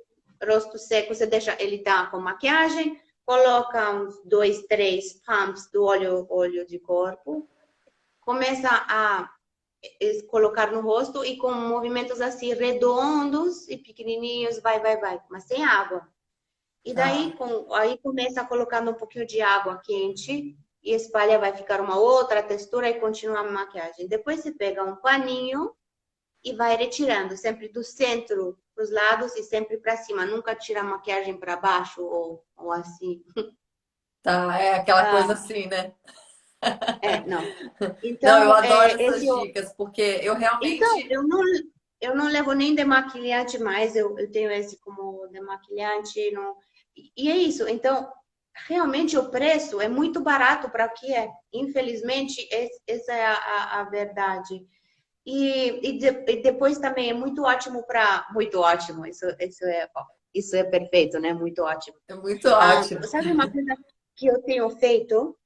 você deixa ele tá com maquiagem, coloca uns 2, 3 pumps do óleo de corpo, começa a colocar no rosto e com movimentos assim redondos e pequenininhos, vai, mas sem água. E daí Tá. aí começa a colocar um pouquinho de água quente e espalha, vai ficar uma outra textura e continua a maquiagem. Depois você pega um paninho e vai retirando, sempre do centro para os lados e sempre para cima. Nunca tira a maquiagem para baixo ou assim. Tá. É aquela coisa Ah, assim, né? não. Não, eu Então, adoro essas dicas, porque eu então realmente. eu não levo nem demaquilhante mais, eu tenho esse como demaquilhante. Não, e é isso. Então, realmente o preço é muito barato para o que é. Infelizmente, essa é a verdade. E depois também é muito ótimo para. Muito ótimo, isso é perfeito, né? Muito ótimo. É muito ótimo. Sabe uma coisa que eu tenho feito?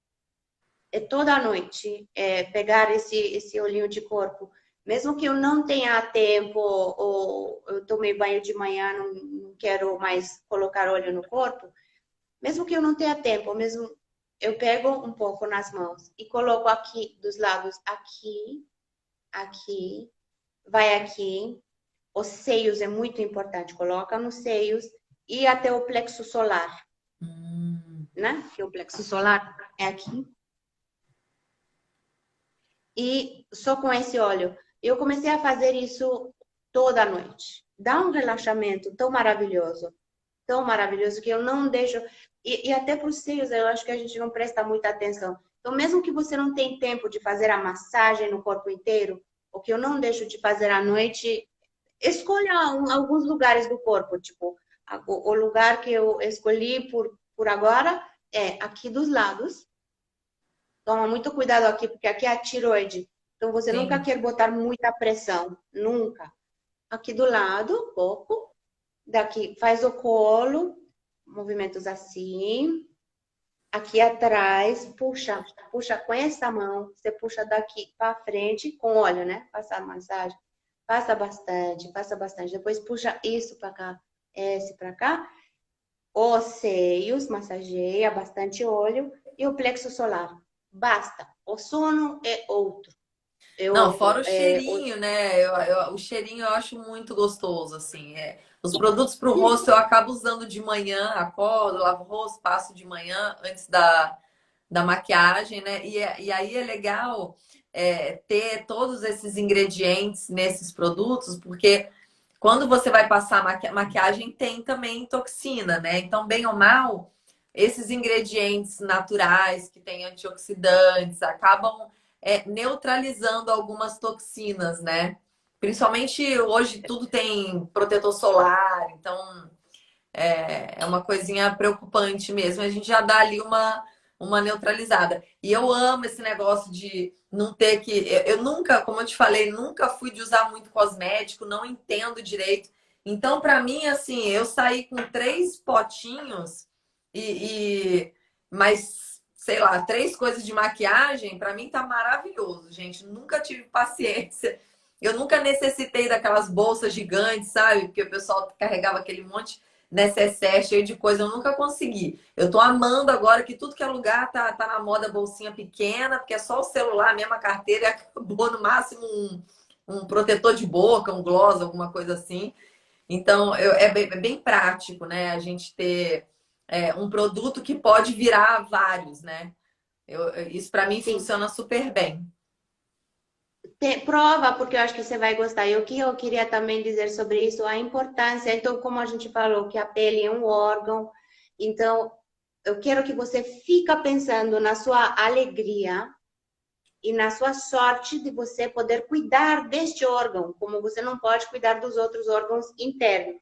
É toda noite pegar esse olhinho de corpo. Mesmo que eu não tenha tempo, ou eu tomei banho de manhã, não quero mais colocar óleo no corpo, mesmo que eu não tenha tempo, mesmo eu pego um pouco nas mãos e coloco aqui dos lados, aqui, aqui, vai aqui. Os seios é muito importante, coloca nos seios e até o plexo solar, Hum, né? Que o plexo solar é aqui. E só com esse óleo. Eu comecei a fazer isso toda noite. Dá um relaxamento tão maravilhoso que eu não deixo. E até para os seios, eu acho que a gente não presta muita atenção. Então, mesmo que você não tenha tempo de fazer a massagem no corpo inteiro, o que eu não deixo de fazer à noite, escolha alguns lugares do corpo, tipo, o lugar que eu escolhi por agora é aqui dos lados. Toma muito cuidado aqui, porque aqui é a tiroide. Então, você nunca sim. quer botar muita pressão. Nunca. Aqui do lado, um pouco. Daqui, faz o colo. Movimentos assim. Aqui atrás, puxa. Puxa com essa mão. Você puxa daqui para frente, com óleo, né? Passa a massagem. Passa bastante, passa bastante. Depois puxa isso para cá. esse para cá. Os seios, massageia bastante óleo e o plexo solar. Basta. O sono é outro. É Não, outro. fora o cheirinho, né? O cheirinho eu acho muito gostoso, assim. Os produtos para o rosto eu acabo usando de manhã, acordo, lavo o rosto, passo de manhã antes da maquiagem, né? E aí é legal ter todos esses ingredientes nesses produtos, porque quando você vai passar maquiagem, tem também toxina, né? Então, bem ou mal, esses ingredientes naturais que têm antioxidantes acabam neutralizando algumas toxinas, né? Principalmente hoje tudo tem protetor solar, então é uma coisinha preocupante mesmo. A gente já dá ali uma neutralizada. E eu amo esse negócio de não ter que. Eu nunca, como eu te falei, nunca fui de usar muito cosmético, não entendo direito. Então, para mim, assim, eu saí com 3 potinhos mais, sei lá, 3 coisas de maquiagem, para mim tá maravilhoso, gente. Nunca tive paciência. Eu nunca necessitei daquelas bolsas gigantes, sabe? Porque o pessoal carregava aquele monte necessaire cheio de coisa, eu nunca consegui. Eu tô amando agora que tudo que é lugar tá na moda bolsinha pequena, porque é só o celular, a mesma carteira e acabou no máximo um protetor de boca, um gloss, alguma coisa assim. Então, é bem prático, né? A gente ter um produto que pode virar vários, né? Isso para mim Sim. funciona super bem. Prova, porque eu acho que você vai gostar. E o que eu queria também dizer sobre isso, a importância. Então, como a gente falou, que a pele é um órgão, então eu quero que você fica pensando na sua alegria e na sua sorte de você poder cuidar deste órgão, como você não pode cuidar dos outros órgãos internos.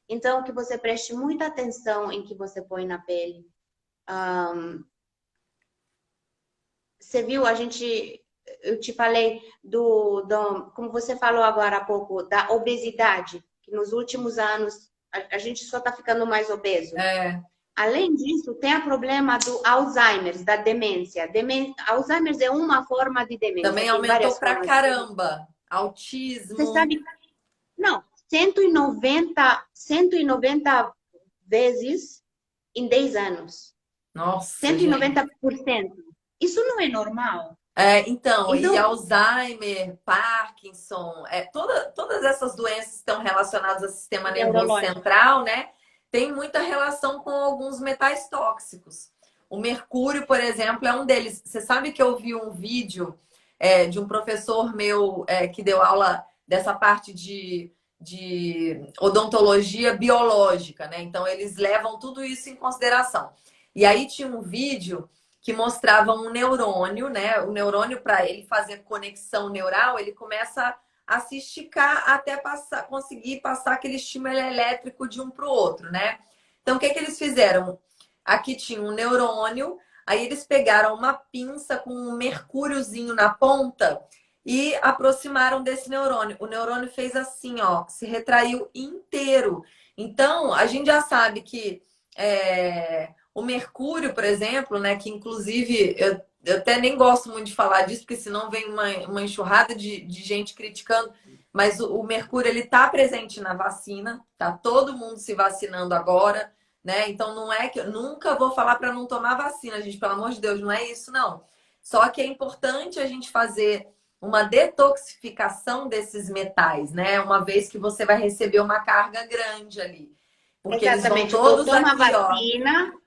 Então, que você preste muita atenção em que você põe na pele. Você viu, eu te falei como você falou agora há pouco, da obesidade, que nos últimos anos a gente só está ficando mais obeso. É, Além disso, tem o problema do Alzheimer, da demência. Alzheimer é uma forma de demência, também tem aumentou várias pra formas de demência. caramba. Você Autismo. sabe, não, 190 vezes em 10 anos. Nossa, cento e gente. noventa por cento. Isso não é normal. Então, e Então, Alzheimer, Parkinson, todas essas doenças estão relacionadas ao sistema nervoso neurológico. central, né? Tem muita relação com alguns metais tóxicos. O mercúrio, por exemplo, é um deles. Você sabe que eu vi um vídeo de um professor meu que deu aula dessa parte de odontologia biológica, né? Então, eles levam tudo isso em consideração. E aí tinha um vídeo que mostrava um neurônio, né? O neurônio, para ele fazer conexão neural, ele começa a se esticar até conseguir passar aquele estímulo elétrico de um para o outro, né? Então, o que que eles fizeram? Aqui tinha um neurônio, aí eles pegaram uma pinça com um mercúriozinho na ponta e aproximaram desse neurônio. O neurônio fez assim, ó, se retraiu inteiro. Então, a gente já sabe que o mercúrio, por exemplo, né, que inclusive eu até nem gosto muito de falar disso, porque senão vem uma enxurrada de gente criticando, mas o mercúrio ele está presente na vacina, tá todo mundo se vacinando agora, né? Então não é que eu nunca vou falar para não tomar vacina, gente, pelo amor de Deus, não é isso não. Só que é importante a gente fazer uma detoxificação desses metais, né? Uma vez que você vai receber uma carga grande ali. Porque eles vão Exatamente. Então, todos aqui, ó.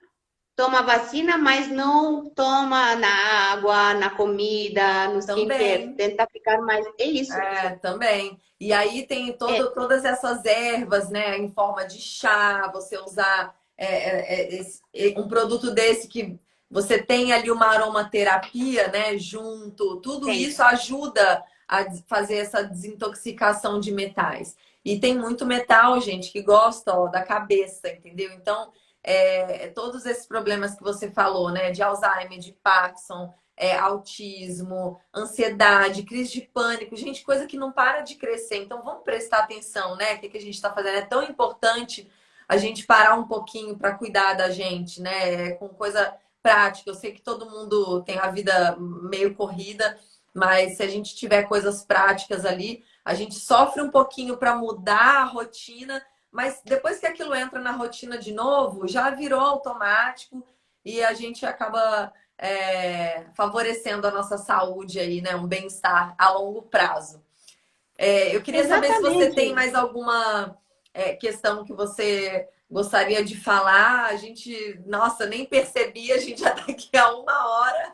toma vacina, mas não toma na água, na comida, no skincare. Também. Tenta ficar mais. É isso. Também. E aí tem É, todas essas ervas, né, em forma de chá, você usar um produto desse que você tem ali uma aromaterapia, né, junto, tudo tem. isso ajuda a fazer essa desintoxicação de metais. E tem muito metal, gente, que gosta, ó, da cabeça, entendeu? Então, todos esses problemas que você falou, né, de Alzheimer, de Parkinson, autismo, ansiedade, crise de pânico, gente, coisa que não para de crescer. Então vamos prestar atenção, né? O que a gente está fazendo? É tão importante a gente parar um pouquinho para cuidar da gente, né? Com coisa prática. Eu sei que todo mundo tem a vida meio corrida, mas se a gente tiver coisas práticas ali, a gente sofre um pouquinho para mudar a rotina, mas depois que aquilo entra na rotina de novo, já virou automático e a gente acaba favorecendo a nossa saúde aí, né? Um bem-estar a longo prazo. Eu queria saber se você tem Exatamente. mais alguma questão que você gostaria de falar. A gente, nossa, nem percebi, a gente já está aqui há 1 hora,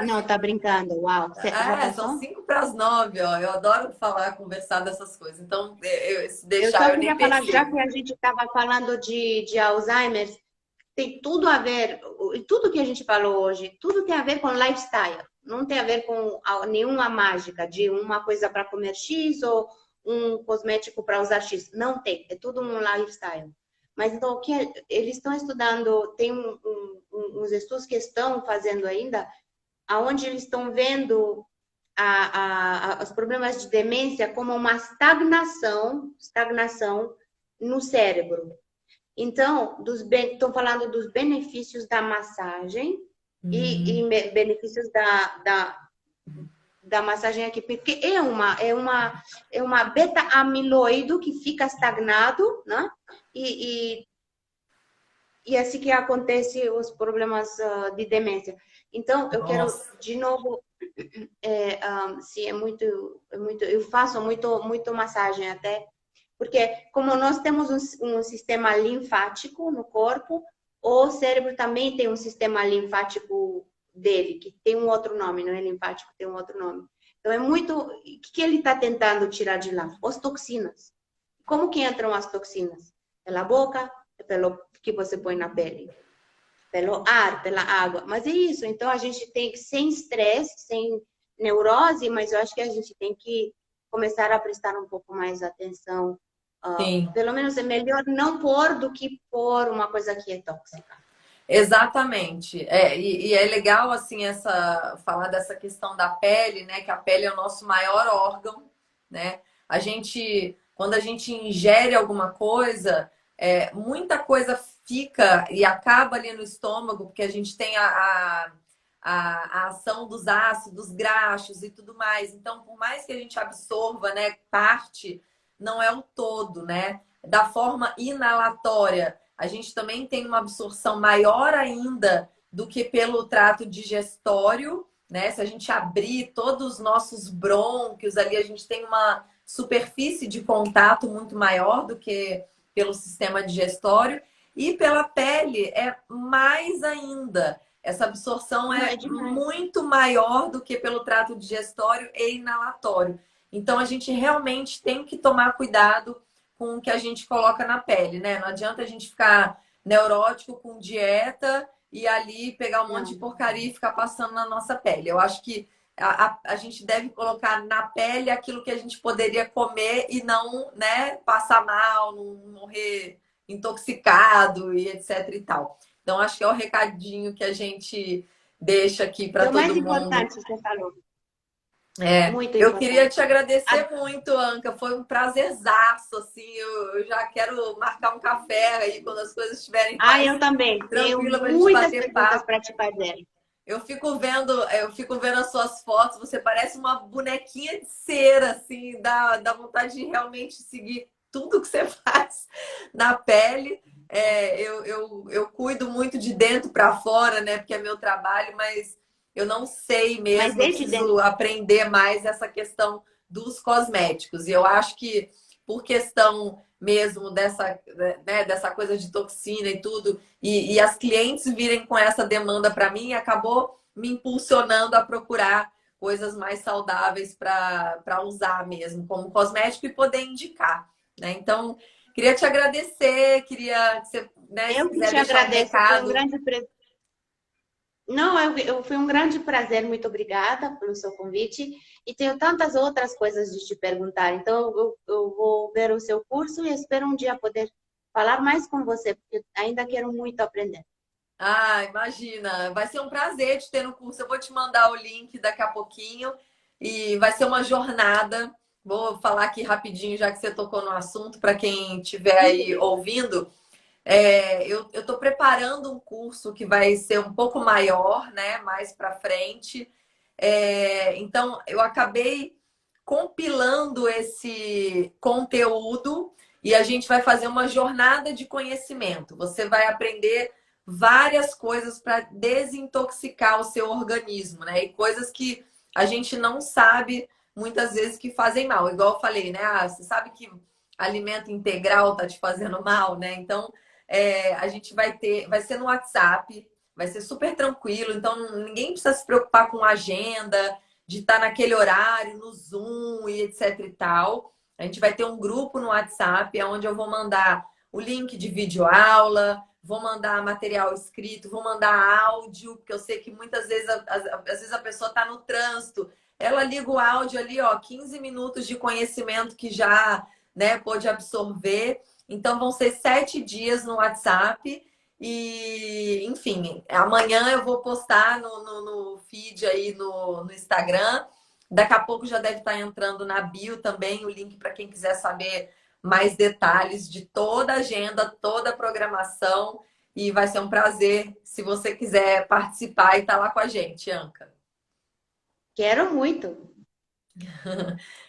Não, quase. tá brincando. Uau, já São passou? 5 para as 9, ó. Eu adoro falar, conversar dessas coisas. Então, se Eu deixar, só eu nem queria falar, já que percebo. a gente estava falando de Alzheimer, tem tudo a ver, tudo que a gente falou hoje, tudo tem a ver com lifestyle. Não tem a ver com nenhuma mágica de uma coisa para comer X ou um cosmético para usar X. Não tem, é tudo um lifestyle. Mas então, o que eles estão estudando, tem uns estudos que estão fazendo ainda, aonde eles estão vendo os problemas de demência como uma estagnação no cérebro. Então, estão falando dos benefícios da massagem e Hum, benefícios da massagem aqui, porque é uma beta-amiloide que fica estagnado, né? E, e assim que acontece os problemas de demência. Então, eu quero nossa. de novo, se é muito, eu faço muito massagem até, porque como nós temos um sistema linfático no corpo, o cérebro também tem um sistema linfático dele, que tem um outro nome, não é linfático, tem um outro nome. Então é muito, o que ele está tentando tirar de lá? As toxinas. Como que entram as toxinas? Pela boca, pelo que você põe na pele, pelo ar, pela água. Mas é isso. Então a gente tem que, sem estresse, sem neurose, mas eu acho que a gente tem que começar a prestar um pouco mais atenção. Sim. Pelo menos é melhor não pôr do que pôr uma coisa que é tóxica. Exatamente. E é legal assim falar dessa questão da pele, né? Que a pele é o nosso maior órgão, né? Quando a gente ingere alguma coisa, muita coisa fica e acaba ali no estômago, porque a gente tem a ação dos ácidos graxos e tudo mais. Então, por mais que a gente absorva, né, parte, não é o todo, né? Da forma inalatória a gente também tem uma absorção maior ainda do que pelo trato digestório, né? Se a gente abrir todos os nossos brônquios ali, a gente tem uma superfície de contato muito maior do que pelo sistema digestório. E pela pele é mais ainda. Essa absorção Não, é é demais. muito maior do que pelo trato digestório e inalatório. Então a gente realmente tem que tomar cuidado com o que a gente coloca na pele, né? Não adianta a gente ficar neurótico com dieta e ali pegar um monte de Não. porcaria e ficar passando na nossa pele. Eu acho que a gente deve colocar na pele aquilo que a gente poderia comer e não, né, passar mal, não morrer intoxicado e etc e tal. Então, acho que é o recadinho que a gente deixa aqui para É o mais todo mundo. importante, você falou. Muito Eu queria importante. te agradecer muito, Anca. Foi um prazerzaço, assim. Eu já quero marcar um café aí quando as coisas estiverem Eu mais também tenho tranquilas para a gente muitas bater perguntas papo. para te fazer. Eu fico vendo as suas fotos. Você parece uma bonequinha de cera, assim. Dá vontade de realmente seguir tudo que você faz na pele. Eu cuido muito de dentro para fora, né? Porque é meu trabalho, mas eu não sei Mas mesmo. Eu desde dentro. preciso aprender mais essa questão dos cosméticos. E eu acho que por questão mesmo dessa coisa de toxina e tudo, e as clientes virem com essa demanda para mim, acabou me impulsionando a procurar coisas mais saudáveis para usar mesmo, como cosmético e poder indicar, né? Então, queria te agradecer, queria que você, né, se Eu que quiser te deixar um agradeço, foi um recado. grande Não, foi um grande prazer, muito obrigada pelo seu convite. E tenho tantas outras coisas de te perguntar. Então, eu vou ver o seu curso e espero um dia poder falar mais com você, porque eu ainda quero muito aprender. Ah, imagina, vai ser um prazer te ter no curso. Eu vou te mandar o link daqui a pouquinho e vai ser uma jornada. Vou falar aqui rapidinho, já que você tocou no assunto, para quem estiver aí ouvindo. Eu estou preparando um curso que vai ser um pouco maior, né? Mais para frente. Então, eu acabei compilando esse conteúdo e a gente vai fazer uma jornada de conhecimento. Você vai aprender várias coisas para desintoxicar o seu organismo, né? E coisas que a gente não sabe muitas vezes que fazem mal. Igual eu falei, né? Ah, você sabe que alimento integral tá te fazendo mal, né? Então, a gente vai ser no WhatsApp, vai ser super tranquilo, então ninguém precisa se preocupar com agenda, de estar naquele horário, no Zoom e etc e tal. A gente vai ter um grupo no WhatsApp, onde eu vou mandar o link de videoaula, vou mandar material escrito, vou mandar áudio, porque eu sei que muitas vezes, às vezes a pessoa está no trânsito, ela liga o áudio ali, ó, 15 minutos de conhecimento que já, né, pôde absorver. Então vão ser 7 dias no WhatsApp e, enfim, amanhã eu vou postar no feed aí no Instagram. Daqui a pouco já deve estar entrando na bio também o link para quem quiser saber mais detalhes de toda a agenda, toda a programação. E vai ser um prazer se você quiser participar e estar lá com a gente, Anca. Quero muito.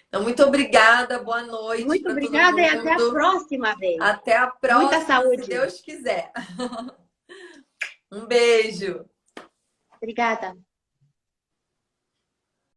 Então, muito obrigada, boa noite Muito para todo obrigada e até a mundo. próxima vez. Até a Muita próxima, se saúde. Deus quiser. Um beijo. Obrigada.